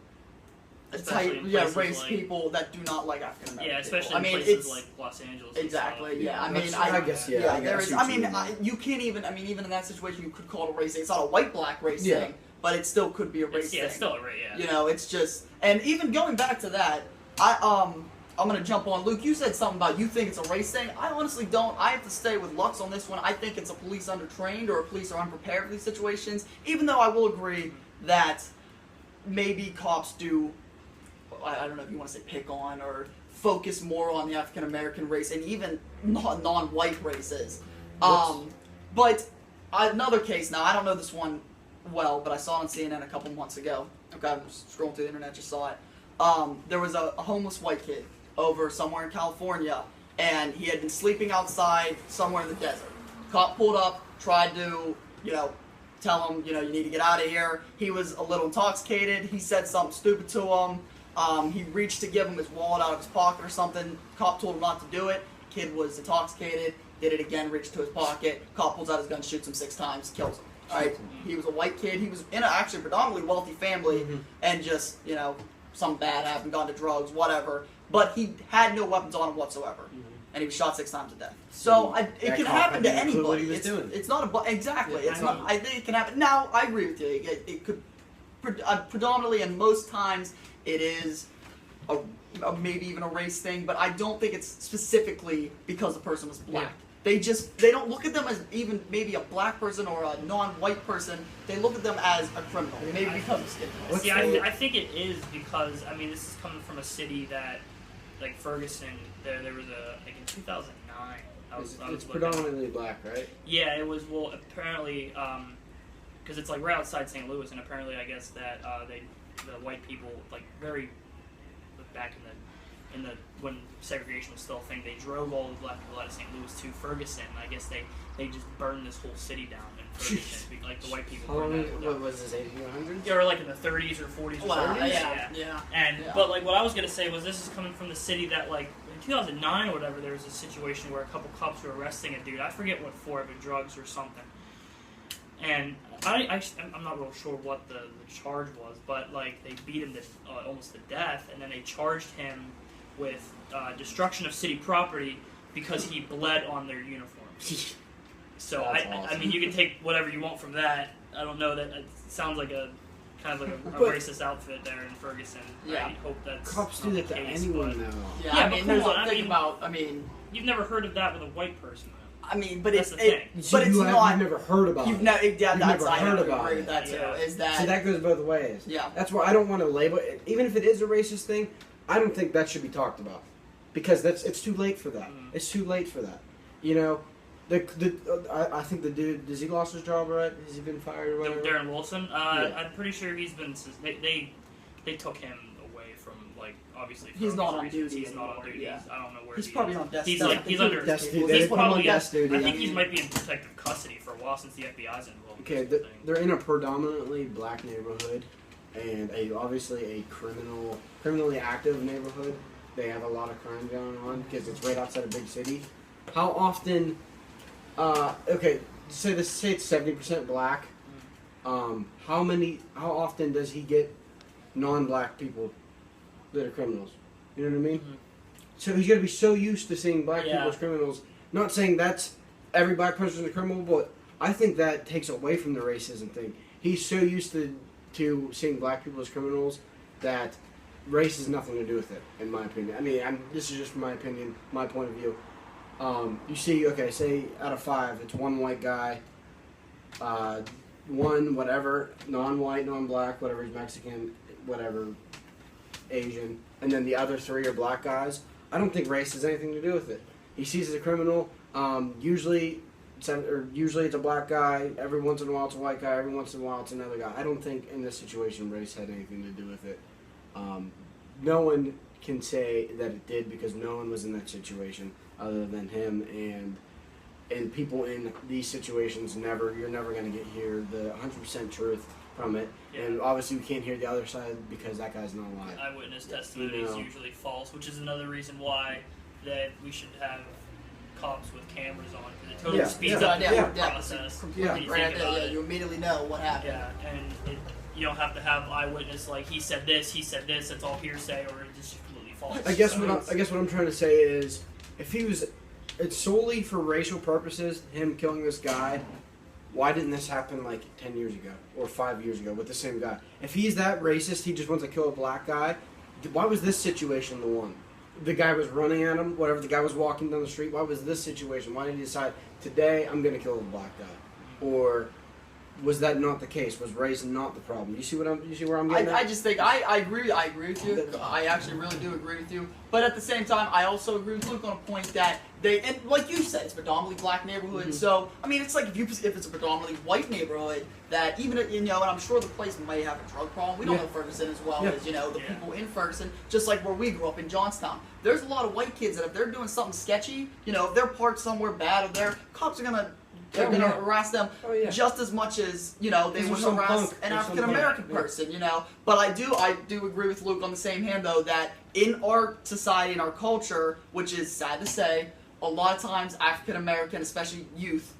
Especially type, in places race like- people that do not like African American. Yeah, especially people. I mean, in places it's like Los Angeles. and exactly. stuff. Yeah, I mean, I guess, yeah, I there guess is. you I mean, too. you can't even. I mean, even in that situation, you could call it a race thing. It's not a white-black race Yeah. thing, but it still could be a race It's, thing. yeah, it's still a rate. Yeah. You know, it's just, and even going back to that, I'm gonna jump on Luke. You said something about you think it's a race thing. I honestly don't. I have to stay with Lux on this one. I think it's a police undertrained or a police are unprepared for these situations. Even though I will agree that maybe cops do. I don't know if you want to say pick on or focus more on the African American race and even non-white races. But another case now. I don't know this one well, but I saw it on CNN a couple months ago. Okay, I was scrolling through the internet, just saw it. There was a homeless white kid over somewhere in California, and he had been sleeping outside somewhere in the desert. Cop pulled up, tried to, tell him, you need to get out of here. He was a little intoxicated. He said something stupid to him. He reached to give him his wallet out of his pocket or something. Cop told him not to do it. Kid was intoxicated, did it again, reached to his pocket. Cop pulls out his gun, shoots him 6 times, kills him. Alright, he was a white kid. He was in an actually predominantly wealthy family, and just, something bad happened, gone to drugs, whatever. But he had no weapons on him whatsoever, and he was shot 6 times to death. So it That can cop happen to had no clue what anybody. he was doing. It's not exactly. Yeah, It's I not. mean- I think it can happen. Now I agree with you. It could predominantly, and most times it is a maybe even a race thing. But I don't think it's specifically because the person was black. Yeah. They don't look at them as even maybe a black person or a non-white person. They look at them as a criminal. Maybe because of skin color. See, I think it is because this is coming from a city that, like Ferguson, there was in 2009. I was It's looking. predominantly black, right? Yeah, it was. Well, apparently, because it's like right outside St. Louis, and apparently, I guess that the white people, like back in the when segregation was still a thing, they drove all the black people out of St. Louis to Ferguson. I guess they just burned this whole city down in Ferguson. Like the white people. How long burned that whole down. was this, 1800s? Yeah, or like in the 30s or 40s or Well, 30s. yeah. And Yeah. but like what I was gonna say was this is coming from the city that like in 2009 or whatever there was a situation where a couple cops were arresting a dude. I forget what for, but drugs or something. And I'm not real sure what the charge was, but like they beat him to almost to death, and then they charged him with destruction of city property because he bled on their uniforms. So That's I awesome. mean you can take whatever you want from that. I don't know that it sounds like a kind of like a But- racist outfit there in Ferguson. Yeah. I hope that's Cops not do that the to case, anyone but now. Yeah, Yeah, I but mean, come there's on, a I think mean- about. You've never heard of that with a white person. But That's it's the thing. but So it's you've not. never heard about You've it. never. Yeah, You've that's never I have heard to about agree it. with that too. Yeah. Is that So that goes both ways. Yeah. That's why I don't want to label it. Even if it is a racist thing, I don't think that should be talked about. Because it's too late for that. Mm. It's too late for that. I think the dude, has he lost his job, right? Has he been fired or whatever? Darren Wilson. Yeah. I'm pretty sure he's been. They took him away from like obviously. For He's not obvious on reasons. duty He's not on anymore, duty. yeah. I don't know where He's he probably is. on desk. He's duty. like he's under. Desk duty. He's They put him on probably. desk duty. I think he might be in protective custody for a while since the FBI's involved. Okay, they're in a predominantly black neighborhood, and obviously a criminally active neighborhood. they have a lot of crime going on because it's right outside a big city. How often? Okay, say it's 70% black. How often does he get non-black people that are criminals? You know what I mean? Mhm. So he's gonna be so used to seeing black Yeah. people as criminals. Not saying that's every black person is a criminal, but I think that takes away from the racism thing. He's so used to seeing black people as criminals that race has nothing to do with it, in my opinion. I mean, this is just my opinion, my point of view. You see, okay, say out of 5, it's one white guy, one whatever, non-white, non-black, whatever, he's Mexican, whatever, Asian, and then the other 3 are black guys. I don't think race has anything to do with it. He sees it as a criminal. Usually it's a black guy. Every once in a while it's a white guy. Every once in a while it's another guy. I don't think in this situation race had anything to do with it. No one can say that it did because no one was in that situation other than him, and people in these situations you're never going to hear the 100% truth from it. Yeah. And obviously we can't hear the other side because that guy's not alive. Eyewitness testimony is usually false, which is another reason why that we should have cops with cameras on, because it totally speeds up the process. Completely great idea. Yeah, you immediately know what happened. Yeah, and you don't have to have eyewitness like he said this, it's all hearsay, or it's just completely false. I guess what I'm trying to say is, if it's solely for racial purposes, him killing this guy, why didn't this happen like 10 years ago or 5 years ago with the same guy? If he's that racist, he just wants to kill a black guy, why was this situation the one? The guy was running at him, whatever, the guy was walking down the street, why was this situation? Why did he decide, today I'm going to kill a black guy? Or was that not the case? Was race not the problem? You see where I'm getting at? I just think I agree with you. I actually really do agree with you. But at the same time, I also agree with Luke on a point that and like you said, it's predominantly black neighborhood. Mm-hmm. So I mean, it's like if it's a predominantly white neighborhood, that even and I'm sure the place may have a drug problem. We don't know Ferguson as well as the people in Ferguson, just like where we grew up in Johnstown. There's a lot of white kids that if they're doing something sketchy, if they're parked somewhere bad, or they're cops are gonna. They're going to harass them just as much as, they would harass an African American person, But I do agree with Luke on the same hand, though, that in our society, in our culture, which is sad to say, a lot of times African American, especially youth,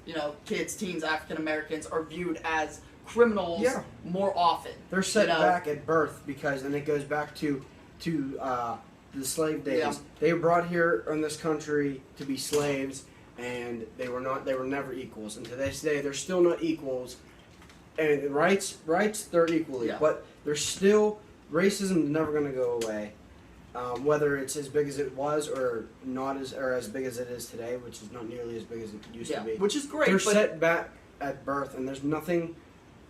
kids, teens, African Americans, are viewed as criminals more often. They're set back at birth because, and it goes back to the slave days. Yeah. They were brought here in this country to be slaves, and they were never equals. And to this day, they're still not equals. And rights, they're equally, but they're still, racism is never going to go away. Whether it's as big as it was or not as big as it is today, which is not nearly as big as it used to be. Which is great. They're set back at birth, and there's nothing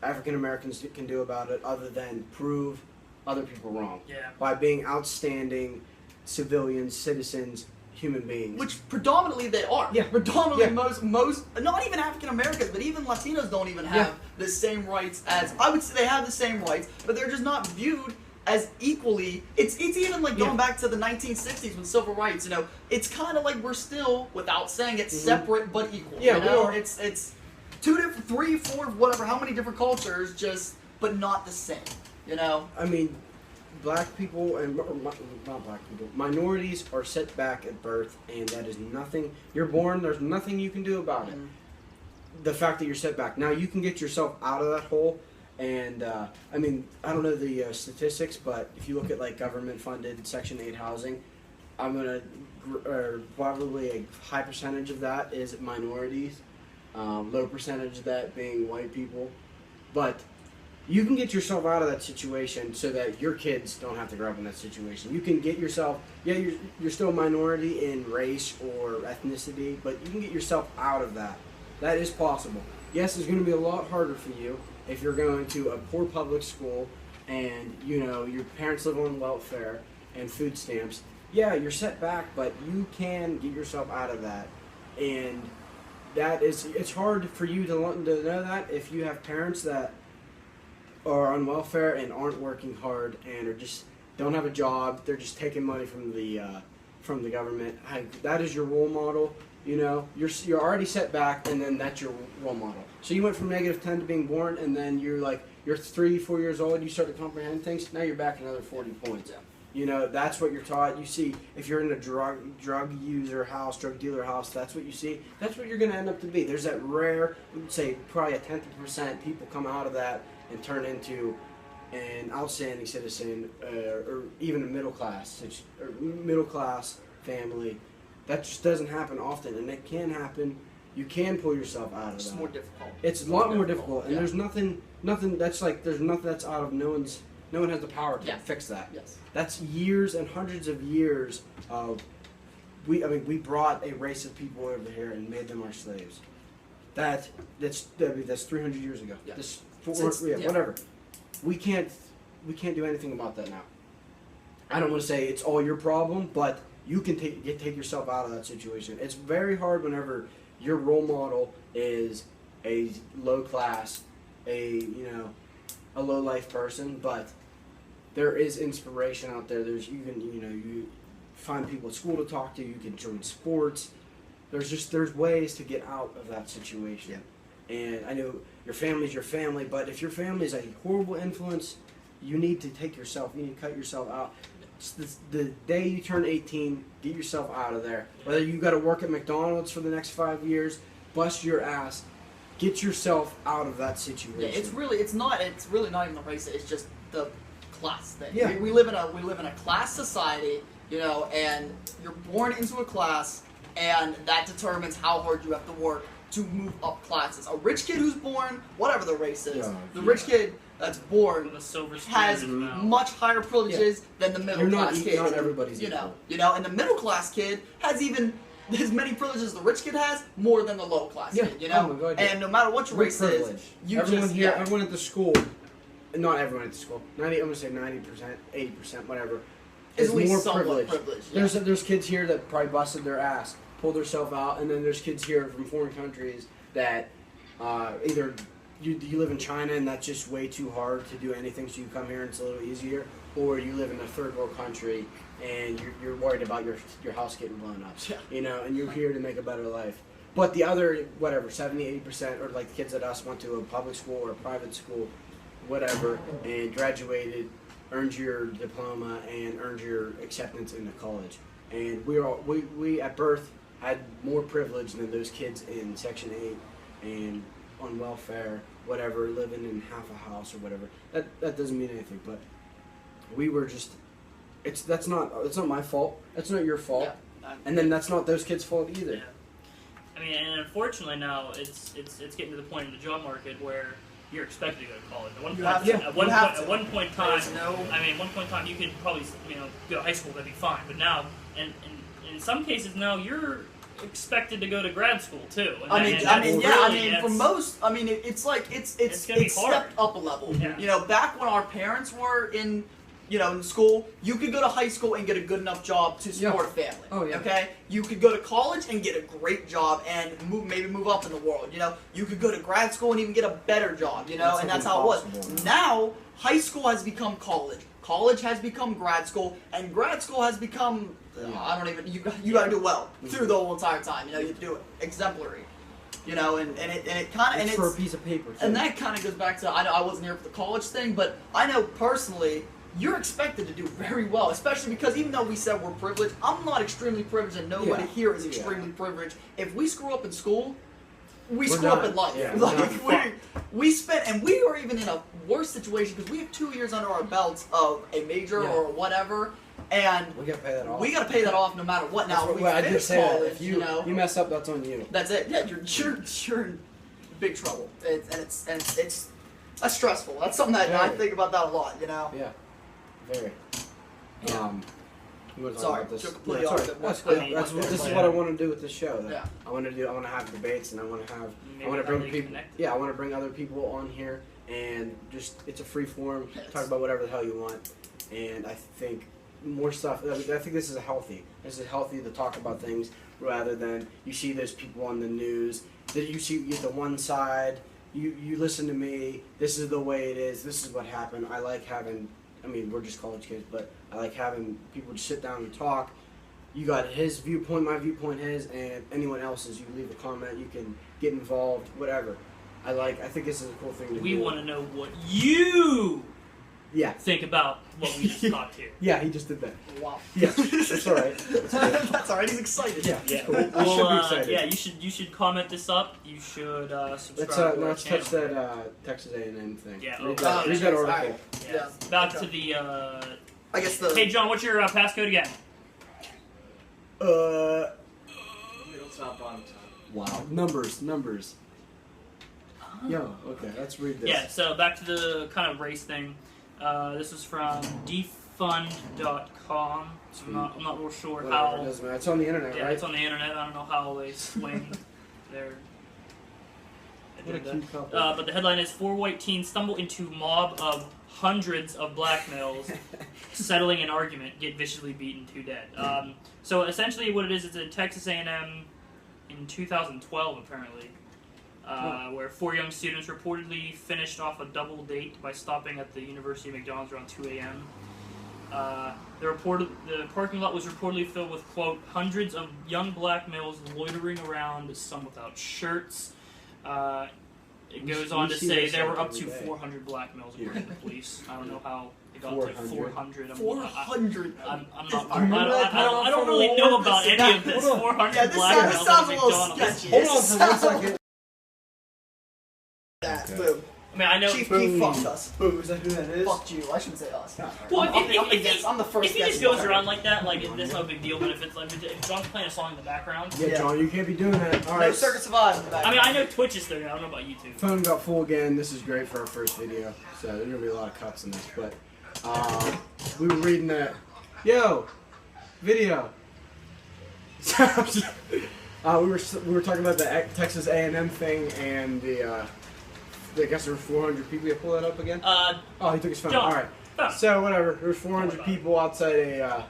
African Americans can do about it other than prove other people wrong by being outstanding civilians, citizens, human beings. Which predominantly they are. Yeah. Predominantly most, not even African Americans, but even Latinos don't even have the same rights as, I would say they have the same rights, but they're just not viewed as equally. It's even like going back to the 1960s when civil rights, it's kind of like we're still, without saying it, separate but equal. Yeah, we are. It's 2 different, 3, 4, whatever, how many different cultures, but not the same, I mean, black people and not black people, minorities are set back at birth, and that is nothing. You're born. There's nothing you can do about it. The fact that you're set back. Now you can get yourself out of that hole, and I mean, I don't know the statistics, but if you look at like government-funded Section 8 housing, probably a high percentage of that is minorities, low percentage of that being white people, but you can get yourself out of that situation so that your kids don't have to grow up in that situation. You can get yourself, you're still a minority in race or ethnicity, but you can get yourself out of that. That is possible. Yes, it's going to be a lot harder for you if you're going to a poor public school and, your parents live on welfare and food stamps. Yeah, you're set back, but you can get yourself out of that. And it's hard for you to know that if you have parents that are on welfare and aren't working hard and are just don't have a job. They're just taking money from the government. That is your role model. You're already set back, and then that's your role model. So you went from -10 to being born, and then you're 3, 4 years old. You start to comprehend things. Now you're back another 40 points. You know, that's what you're taught. You see, if you're in a drug user house, drug dealer house, that's what you see. That's what you're going to end up to be. There's that rare, we'd say probably a 10% people come out of that and turn into an outstanding citizen, or even a middle class family. That just doesn't happen often, and it can happen. You can pull yourself out of It's that. more difficult. It's a lot more difficult, and yeah. there's nothing that's out of no one has the power to fix that. Yes. That's years and hundreds of years of we brought a race of people over here and made them our slaves. That's 300 years ago. Yeah. Yeah. Whatever. We can't do anything about that now. I don't want to say it's all your problem, but you can take yourself out of that situation. It's very hard whenever your role model is a low class, a low life person, but there is inspiration out there. You find people at school to talk to. You can join sports. There's ways to get out of that situation. Yeah. And I know your family's your family, but if your family is a horrible influence, you need to cut yourself out. The day you turn 18, get yourself out of there. Whether you got to work at McDonald's for the next 5 years, bust your ass, get yourself out of that situation. Yeah, it's really not even the race. It's just the class thing. Yeah. We live in a class society, and you're born into a class, and that determines how hard you have to work to move up classes. A rich kid who's born, whatever the race is, rich kid that's born With a silver spoon has in his mouth. much higher privileges than the middle class kid. Not everybody's equal. And the middle class kid has even as many privileges as the rich kid has, more than the low class kid. Oh my God, and no matter what your race is, everyone at the school, not everyone at the school, I'm gonna say 90%, 80%, whatever, is is at least more somewhat privileged. privileged. There's kids here that probably busted their ass, pulled themselves out, and then there's kids here from foreign countries that either you live in China and that's just way too hard to do anything, so you come here and it's a little easier, or you live in a third world country and you're worried about your house getting blown up, and you're here to make a better life. But the other, 70-80%, or like the kids at us went to a public school or a private school, whatever, and graduated, earned your diploma, and earned your acceptance into college. And we at birth had more privilege than those kids in Section 8 and on welfare, whatever, living in half a house or whatever. That doesn't mean anything, but we were just, it's not my fault. That's not your fault. Yeah. And then that's not those kids' fault either. Yeah. I mean, and unfortunately now it's getting to the point in the job market where you're expected to go to college. At one point in time, you could probably go to high school, that'd be fine. But now, and in some cases now, you're expected to go to grad school too. For most, it's stepped up a level. Yeah. Back when our parents were in school, you could go to high school and get a good enough job to support a family. Oh, yeah. Okay? You could go to college and get a great job and maybe move up in the world. You could go to grad school and even get a better job, and that's how it was. Now, high school has become college. College has become grad school, and grad school has become, you gotta do well through the whole entire time. You have to do it exemplary. And it kind of, it's for a piece of paper. Too. And that kind of goes back to, I wasn't here for the college thing, but I know personally, you're expected to do very well, especially because even though we said we're privileged, I'm not extremely privileged, and nobody here is extremely privileged. If we screw up in school, we screw up in life. Yeah, we are even in a worse situation because we have 2 years under our belts of a major or whatever, and we gotta pay that off. We gotta pay that off no matter what. Now, I did say college, that. If you mess up, that's on you. That's it. Yeah, you're in big trouble. It's that's stressful. That's something that I think about that a lot. Yeah. Very. Sorry, this is completely what I I want to do with this show. Yeah. I want to have debates, and I want to bring people. I want to bring other people on here, and just it's a free forum. Talk about whatever the hell you want, and I think more stuff. I think this is healthy. This is healthy to talk about things rather than you see those people on the news that you get the one side. You listen to me. This is the way it is. This is what happened. I like having. We're just college kids, but I like having people just sit down and talk. You got his viewpoint, my viewpoint, his, and anyone else's. You leave a comment, you can get involved, whatever. I think this is a cool thing to do. We want to know what you Yeah. think about what we just talked here. Yeah, he just did that. Wow. Yeah, that's all right. That's alright. He's excited. Yeah. Yeah, Cool. well, I should be excited. yeah, you should comment this up. You should subscribe Let's to our let's channel. touch that Texas A&M thing. Yeah, Read oh, that, read that article. alright. Yeah. Yeah. Back Okay. to the. I guess the. Hey John, what's your passcode again? Uh. Middle top, bottom top. Wow. Numbers. Yo. Okay. Let's read this. Yeah. So back to the kind of race thing. This is from defund.com. So I'm not real sure Whatever, it how. doesn't matter. It's on the internet, Yeah, right? it's on the internet. I don't know how they swing their What a agenda. cute couple. But the headline is 4 white teens stumble into mob of hundreds of black males settling an argument, get viciously beaten, 2 dead. So essentially what it is, it's a Texas A&M in 2012 apparently, where 4 young students reportedly finished off a double date by stopping at the University of McDonald's around 2 a.m. The parking lot was reportedly filled with, quote, hundreds of young black males loitering around, some without shirts. It goes on to say there were up to 400 black males according to the police. I don't know how it got to 400. 400. I'm not. Do you remember that I don't from really the know war? about any of this. Hold on. 400 Yeah, this black sounds, males this sounds at a little McDonald's. sketchy. Hold This on for 1 sounds- second. That. Okay. Boom. I mean, I know. Chief Boom. Keef fucked us. Who is that? Who that is? Fucked you. I shouldn't say us. Well, I'm the first if he guest just goes ever. around like that, like that's no big deal. But if it's like if John's playing a song in the background, Yeah, John, you can't be doing that. All No right. Circuit Survive in the back. I mean, I know Twitch is there. I don't know about YouTube. Phone got full again. This is great for our first video, so there's gonna be a lot of cuts in this. But we were reading that. Yo, video. we were talking about the Texas A&M thing and the. I guess there were 400 people. You pull that up again? Oh, he took his phone. John. All right. Phone. So whatever. There was 400 people outside a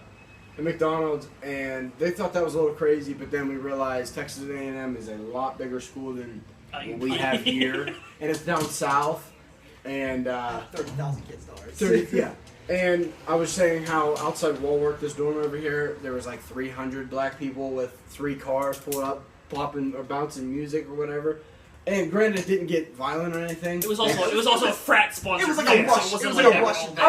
McDonald's, and they thought that was a little crazy. But then we realized Texas A&M is a lot bigger school than what we have here, and it's down south. And 30,000 kids dollars. 30, yeah. And I was saying how outside Walworth, this dorm over here, there was like 300 black people with 3 cars pulled up, popping or bouncing music or whatever. And granted, it didn't get violent or anything. It was also a frat sponsored. It was like thing, a so Russian. wasn't It was like like a a-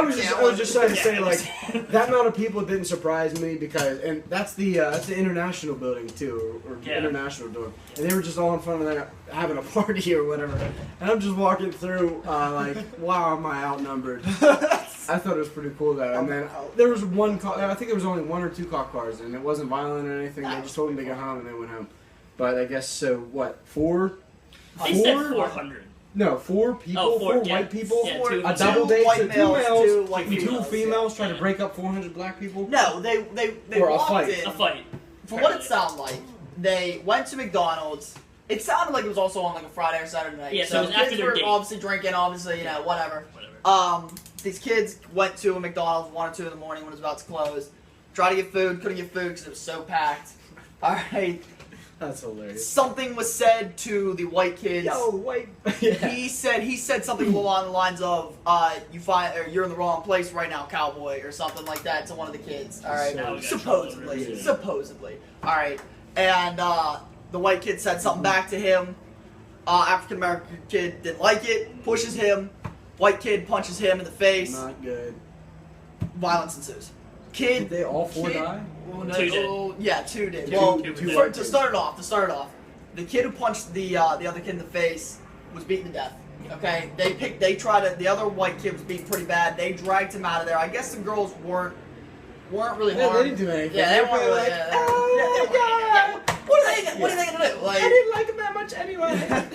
Russian. I was just trying to say, Yeah, like, that amount of people didn't surprise me because, and that's the international building too, or Yeah. international dorm, and they were just all in front of there having a party or whatever, and I'm just walking through, like, wow, am I outnumbered? I thought it was pretty cool though, and then there was one cop, I think there was only 1 or 2 cop cars, and it wasn't violent or anything. They just told them to go home, and they went home. But I guess so. What 4? They said 4? 400. No, 4 people, Oh, 4 yeah. white people. Yeah, Four- two- A double date, white so 2 males, males, 2 white and 2 females, females trying yeah. to break up 400 black people. No, they Or a walked fight. in. A fight. From what it sounded like, they went to McDonald's. It sounded like it was also on like a Friday or Saturday night. Yeah, so it was after kids their were date. obviously drinking, obviously, you know, whatever. Whatever. These kids went to a McDonald's 1 or 2 in the morning when it was about to close. Tried to get food, couldn't get food because it was so packed. All right, That's hilarious. something was said to the white kids. Yo, white. He said something along the lines of, you're in the wrong place right now, cowboy, or something like that to one of the kids. All right, Now we got supposedly, trouble. supposedly. All right, and the white kid said something back to him. African American kid didn't like it, pushes him. White kid punches him in the face. Not good. Violence ensues. Kid. Did they all 4 kid- die? well, no, 2 did. oh, yeah, 2 did. Two- well, two for- did. white to kids. start it off, the kid who punched the other kid in the face was beaten to death. Okay, the other white kid was beaten pretty bad. They dragged him out of there. I guess the girls weren't really They harmed. didn't do anything. Yeah, they weren't were really. like, Yeah, oh they weren't- my god! What are they gonna do? I Like, didn't like him that much anyway.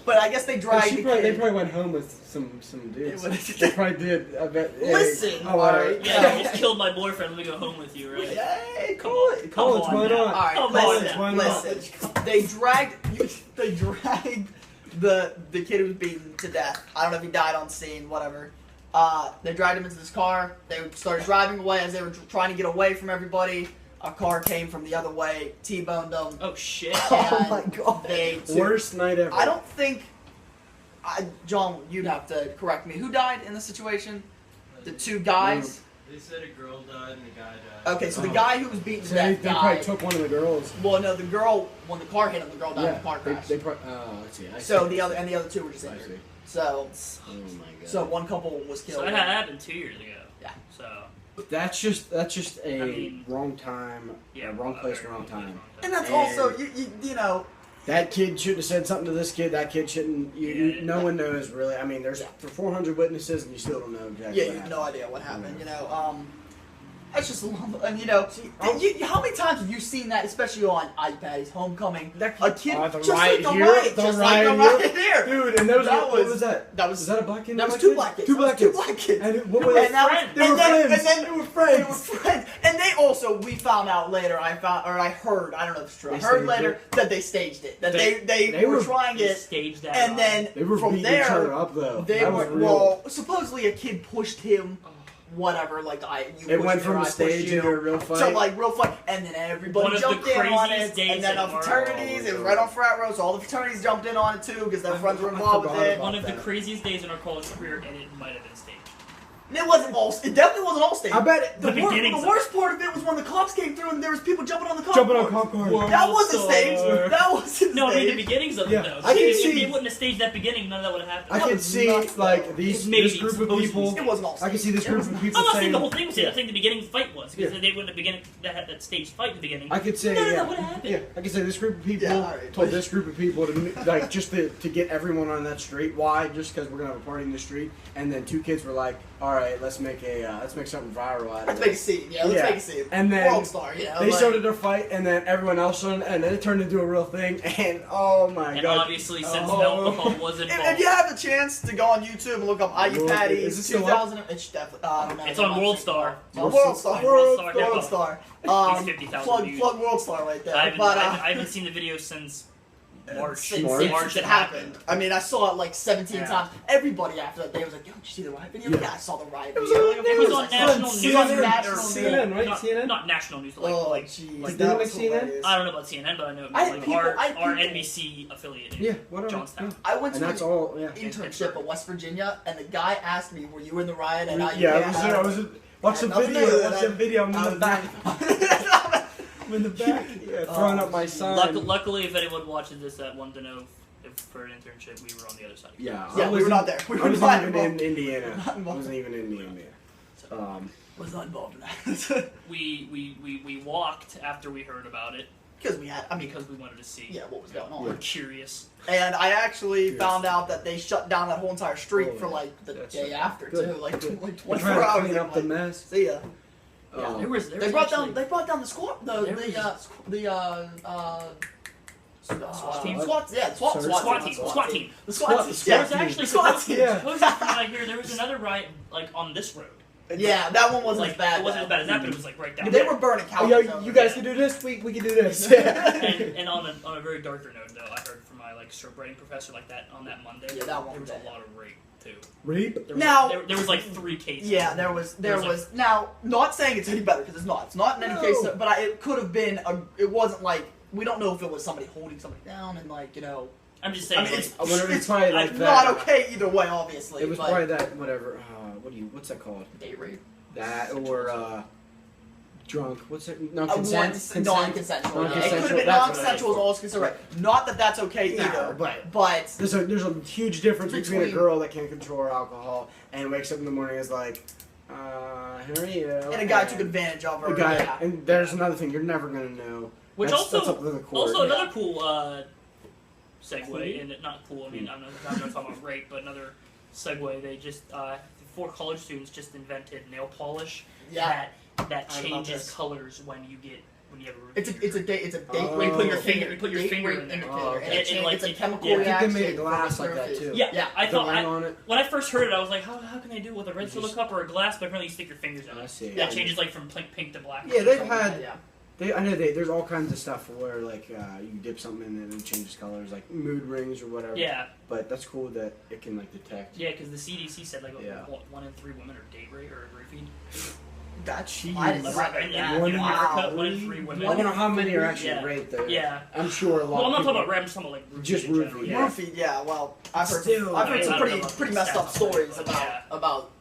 but I guess they dragged the They kid. probably went home with some dudes. They would- They probably did. I bet. Hey, Listen, oh, alright. Yeah, you just killed my boyfriend. Let me go home with you, right? Hey, Call it. Call it. Come on Why now. not? All right, Come on listen, now. Why not? listen. They dragged the kid who was beaten to death. I don't know if he died on scene, whatever. They dragged him into this car. They started driving away as they were trying to get away from everybody. A car came from the other way, T-boned them. Oh shit. And my God. They Worst night ever. I don't think. John, you'd have to correct me. Who died in the situation? The 2 guys. They said a girl died and a guy died. Okay, so the Oh. guy who was beaten to So they death probably died. took one of the girls. Well, no, the girl when the car hit him, the girl died in Yeah. the car crash. They probably. Oh, I see. I So see. the other 2 were just I injured. see. So, Oh my god. so one couple was killed. So that happened 2 years ago. Yeah. So That's just a I mean, wrong time, wrong place, wrong time. And that's And- also you know. That kid shouldn't have said something to this kid. That kid shouldn't. No one knows really. I mean, there's 400 witnesses, and you still don't know exactly. Yeah, what you have happened. no idea what happened. You know, that's just a lot. And you know, how many times have you seen that, especially on iPads, Homecoming? A kid Oh, the just riot like the here, riot, the just riot like the riot here. Dude, and there was That what was- was that? That was Was that a black kid? that and was a white two kid? black kids. Two That was black two kids. black kids. And what They was were And that was- friends. They were and then- friends. and then- They were They friends. were friends, and they also we found out later. I heard. I don't know if it's true. I They heard staged later it? that they staged it. That They they were were- trying They it, staged that. and then They were from beating each other there up though. they that were was real. well. Supposedly a kid pushed him. Whatever, like you It pushed went me from or a I pushed stage you. into a real fight. So like real fight, and then everybody One of the jumped in on craziest it, days and then the of our- fraternities. It was right on frat row, so all the fraternities jumped in on it too because their friends were I involved with forgot it. about one of the that. craziest days in our college career, and it might have been staged. And it wasn't all. It definitely wasn't all stage. I bet it. The beginnings the of worst part of it was when the cops came through and there was people jumping on the cop Jumping on cars. cop cars. That wasn't World staged. Star. That wasn't No, I mean the staged. beginnings of Yeah. it though. I can if see- they wouldn't have staged that beginning, none of that would have happened. I That can was see nuts, like though. this Maybe group of supposedly people. It wasn't all staged. I can see this It group was of not. people I'm not saying saying. the whole thing was staged. Yeah. I think the beginning fight was because Yeah. they wouldn't have beginning that staged fight at the beginning. I could say, None of yeah, that would have happened. yeah. I could say this group of people Yeah, alright. told this group of people to like just to get everyone on that street. Why? Just because we're gonna have a party in the street, and then two kids were like, "All right, let's make something viral out of Let's it." make a scene. Yeah, let's Yeah. make a scene. And then World Star. You know, They like, started their fight, and then everyone else started, and then it turned into a real thing. And oh my And god! obviously, since Oh. alcohol was If involved, you have a chance to go on YouTube and look up IU World- Patties is it still 2000, it's definitely. No, It's I'm on not World sure. Star. It's on World Star. World Star. World Star. It's 50,000 views. Plug World Star right there. I haven't, But I haven't seen the video since March. since March it happened. I mean, I saw it like 17 Yeah. times. Everybody after that day was like, "Yo, did you see the riot video?" Yeah. Yeah, I saw the riot It was video. on- Like, It was of on course I saw national it. news. It was on CNN, national CNN, news. right? Not, CNN? not national news, like, Oh, like jeez. Like, that didn't was they see that? hilarious. I don't know about CNN, but I know I had like people- our, I had our people- NBC affiliated. Yeah, whatever. Johnstown. I went And to that's an all. Yeah. internship at West Virginia, and the guy asked me, "Were you in the riot?" And Yeah, I was. Watch the nothing to do video. with Watch that. the video. I'm in the back. I'm in the back. Yeah, throwing up my sign. Luckily, if anyone watches this that wanted to know if for an internship, we were on the other side. Yeah, Yeah, I we were not there. We I were wasn't not even in involved. Indiana. Not I involved. wasn't even in Indiana. was not involved in that We walked after we heard about it because we had. I mean, because we wanted to see. yeah, what was going on? We're curious. And I actually Yes. found out that they shut down that whole entire street Oh, for like the that's day right. after Good, too, like good. like We're 24 trying to hours. clean up the like, mess. See ya. Oh. There was They brought actually, down the squad. There The SWAT team? SWAT, yeah, the SWAT Sorry, SWAT SWAT team. team. SWAT team. The SWAT team. There Yeah. was actually The SWAT supposed, team. Yeah. supposedly from what I hear, there was another riot like on this road. Yeah, that one wasn't Like as bad. it wasn't though. as bad as that, but it was like right down. They there. were burning Oh, couches. yo, over you there. guys can do this. We can do this. and on a very darker note, though, I heard from my like stroke writing professor like that on that Monday. Yeah, that one there was was a bad. lot of rape too. Rape. There was, Now- there was like 3 cases. Yeah, there was There was, like- now not saying it's any better because it's not. It's not in any No. case, but it could have been. It wasn't like we don't know if it was somebody holding somebody down and like I'm just I saying. mean, like, it's, I wonder if it's it's probably like not that. okay either way, obviously. It was but probably that whatever. What's that called? date rape. That or drunk. What's it? Non-consent. Non-consensual. Yeah, it Non-consensual, could have been that's what it non-consensual. is. Is all it's considered. Right. Not that that's okay No, either, but there's a huge difference between a Between- girl that can't control her alcohol and wakes up in the morning and is like, here are you? and a guy took advantage of her. The guy, yeah. and there's another thing you're never gonna know. which that's, also that's up to the court. also another cool segue, Cool? and not cool. I mean, I'm not talking about rape, but another segue. They just 4 college students just invented nail polish Yeah. that I love changes this. colors when you have a It's a date Oh. Where you put your indicator. finger- you put your Date finger rate in there. indicator. Oh, okay. And it And, like, it's a it- chemical yeah. I think reaction. they made a for glass the like that surface. too. Yeah, I The thought ring on it. when I first heard it, I was like, how can they do it with a red soda Just- cup or a glass? But apparently, you stick your fingers in I it. see. It changes like from pink to black. Yeah, or they've something. had- Yeah. I know there's all kinds of stuff where like you dip something in and it changes colors, like mood rings or whatever. Yeah, But that's cool that it can like detect. yeah, because the CDC said like Yeah. 1 in 3 women are date rate or roofied. That's Jeez. I didn't Right, read yeah, that. One in in America, Wow. 1 in 3 women. I wonder how many are actually Yeah. raped though. Yeah. I'm sure a lot. Well, I'm not of talking people- about rap. I'm just talking about like Just in general, roofie, Yeah. Roofied, yeah. Well, I've heard Still, I've heard I some don't pretty know pretty about messed the up stats, stories but about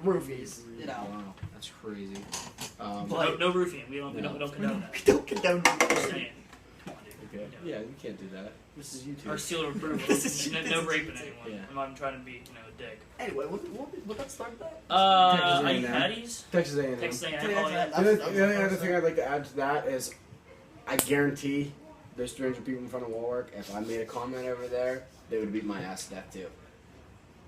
roofies. You know, Wow, that's crazy. But- No roofing. We don't condone that. we don't condone Just roofing. saying. Come on, dude. Okay. Yeah, you can't do that. This is YouTube. Our seal of approval. This is no YouTube. raping anyone. Yeah. I'm not trying to be, a dick. Anyway, what that start that? Are you A&M. Patties? Texas A&M. Texas A&M. Texas Oh, yeah. A&M. The only other thing I'd like to add to that is, I guarantee there's 300 people in front of Wallwork. If I made a comment over there, they would beat my ass to death too.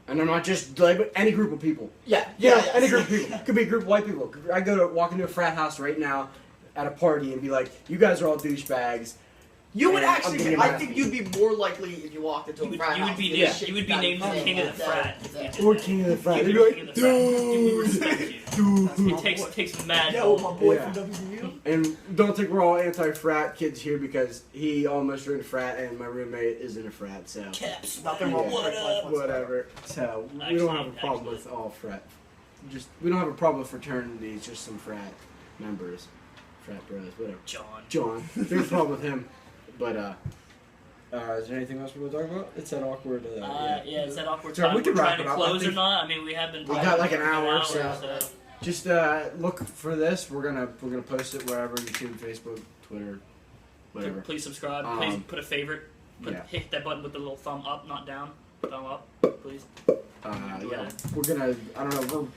And I'm not just like, but any group of people. Yeah. Any group of people. Could be a group of white people. I walk into a frat house right now at a party and be like, you guys are all douchebags. You would And I'm actually. getting I mad. think you'd be more likely if you walked into a frat You would house be to yeah. get shit you would be done. named the king of the Yeah. frat. Yeah. if you did Or that. king of the frat. You'd They'd be be the king like, of the frat. We dude. respect you. Dude. It takes mad. Yo, my boy Yeah. from WVU. And don't think we're all anti-frat kids here because he almost joined a frat and my roommate is in a frat, so Caps. Nothing wrong with What that up? whatsoever. whatever. So we Actually- don't have a problem actually. with all frat. We don't have a problem with fraternities, just some frat members, frat bros, whatever. John. There's a problem with him, but is there anything else we want to talk about? It's that awkward. Yeah, it's that awkward Sorry, time. we could We're wrap trying it to up. I close or think- not. I mean, we have been. We got like an for hour, so. Just look for this. We're gonna post it wherever, YouTube, Facebook, Twitter, whatever. Please subscribe. Um, Please put a favorite. Yeah. Hit that button with the little thumb up, not down. Thumb up, please. Yeah, we're gonna. I don't know. We're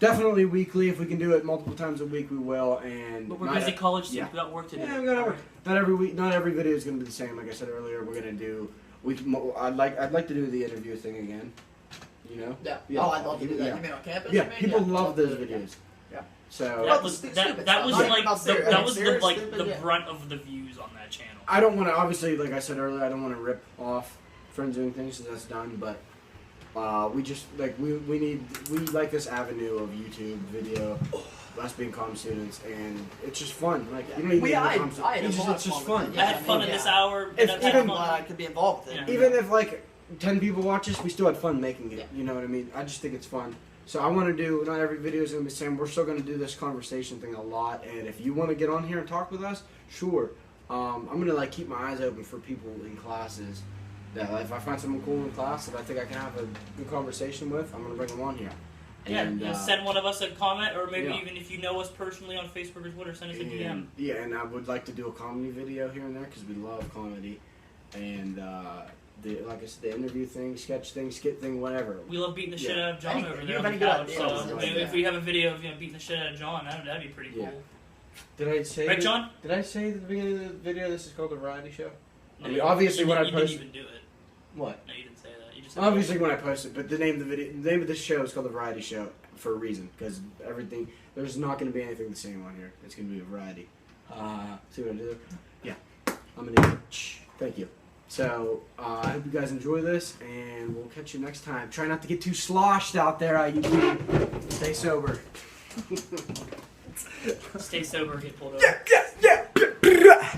definitely weekly. If we can do it multiple times a week, we will. And But we're not busy college students. yeah. We got work to do. Yeah, we gotta work. Not every week. Not every video is gonna be the same. Like I said earlier, we're gonna do. I'd like to do the interview thing again. You know. Yeah. Yeah. Oh, I'd love to do that. Yeah. You mean on campus? Yeah, you mean? people Yeah. love those to do it. videos. Yeah. So Well, That was stupid that stuff. was Not- like not serious. that was Serious, the stupid, yeah. brunt of the views on that channel. I don't want to. Obviously, like I said earlier, I don't want to rip off Friends Doing Things because that's done. But we just like we like this avenue of YouTube video, us being comm students, and it's just fun. Like you don't even need to be comm students. I had It's a just, lot it's of just fun fun. with it. I Yeah, had fun in yeah. this hour. If and I'm even- glad I could be involved with it. Yeah. Even if like 10 people watch us, we still had fun making it. Yeah. You know what I mean? I just think it's fun. So I want to do. Not every video is gonna be the same. We're still gonna do this conversation thing a lot. And if you want to get on here and talk with us, sure. I'm gonna like keep my eyes open for people in classes. That like, if I find someone cool in class that I think I can have a good conversation with, I'm gonna bring them on here. Yeah, And, send one of us a comment, or maybe yeah. even if you know us personally on Facebook or Twitter, send us a DM. And, yeah, and I would like to do a comedy video here and there because we love comedy. And like I said, the interview thing, sketch thing, skit thing, whatever. We love beating the shit Yeah. out of John Anything. over You there have on the any good couch. ideas? So Something like if that. we have a video of beating the shit out of John, that'd be pretty cool. Yeah. Did I say? Right, John? Did I say at the beginning of the video this is called a variety show? No, I mean, you- obviously you, when I you post- didn't even do it. What? No, you didn't say that. You just said Obviously when I post it, but the name of the show is called the variety show for a reason because everything there's not going to be anything the same on here. It's going to be a variety. See what I did there? Yeah, I'm an idiot. Thank you. So I hope you guys enjoy this, and we'll catch you next time. Try not to get too sloshed out there, IUP. Stay sober. Stay sober, get pulled over. Yeah, yeah.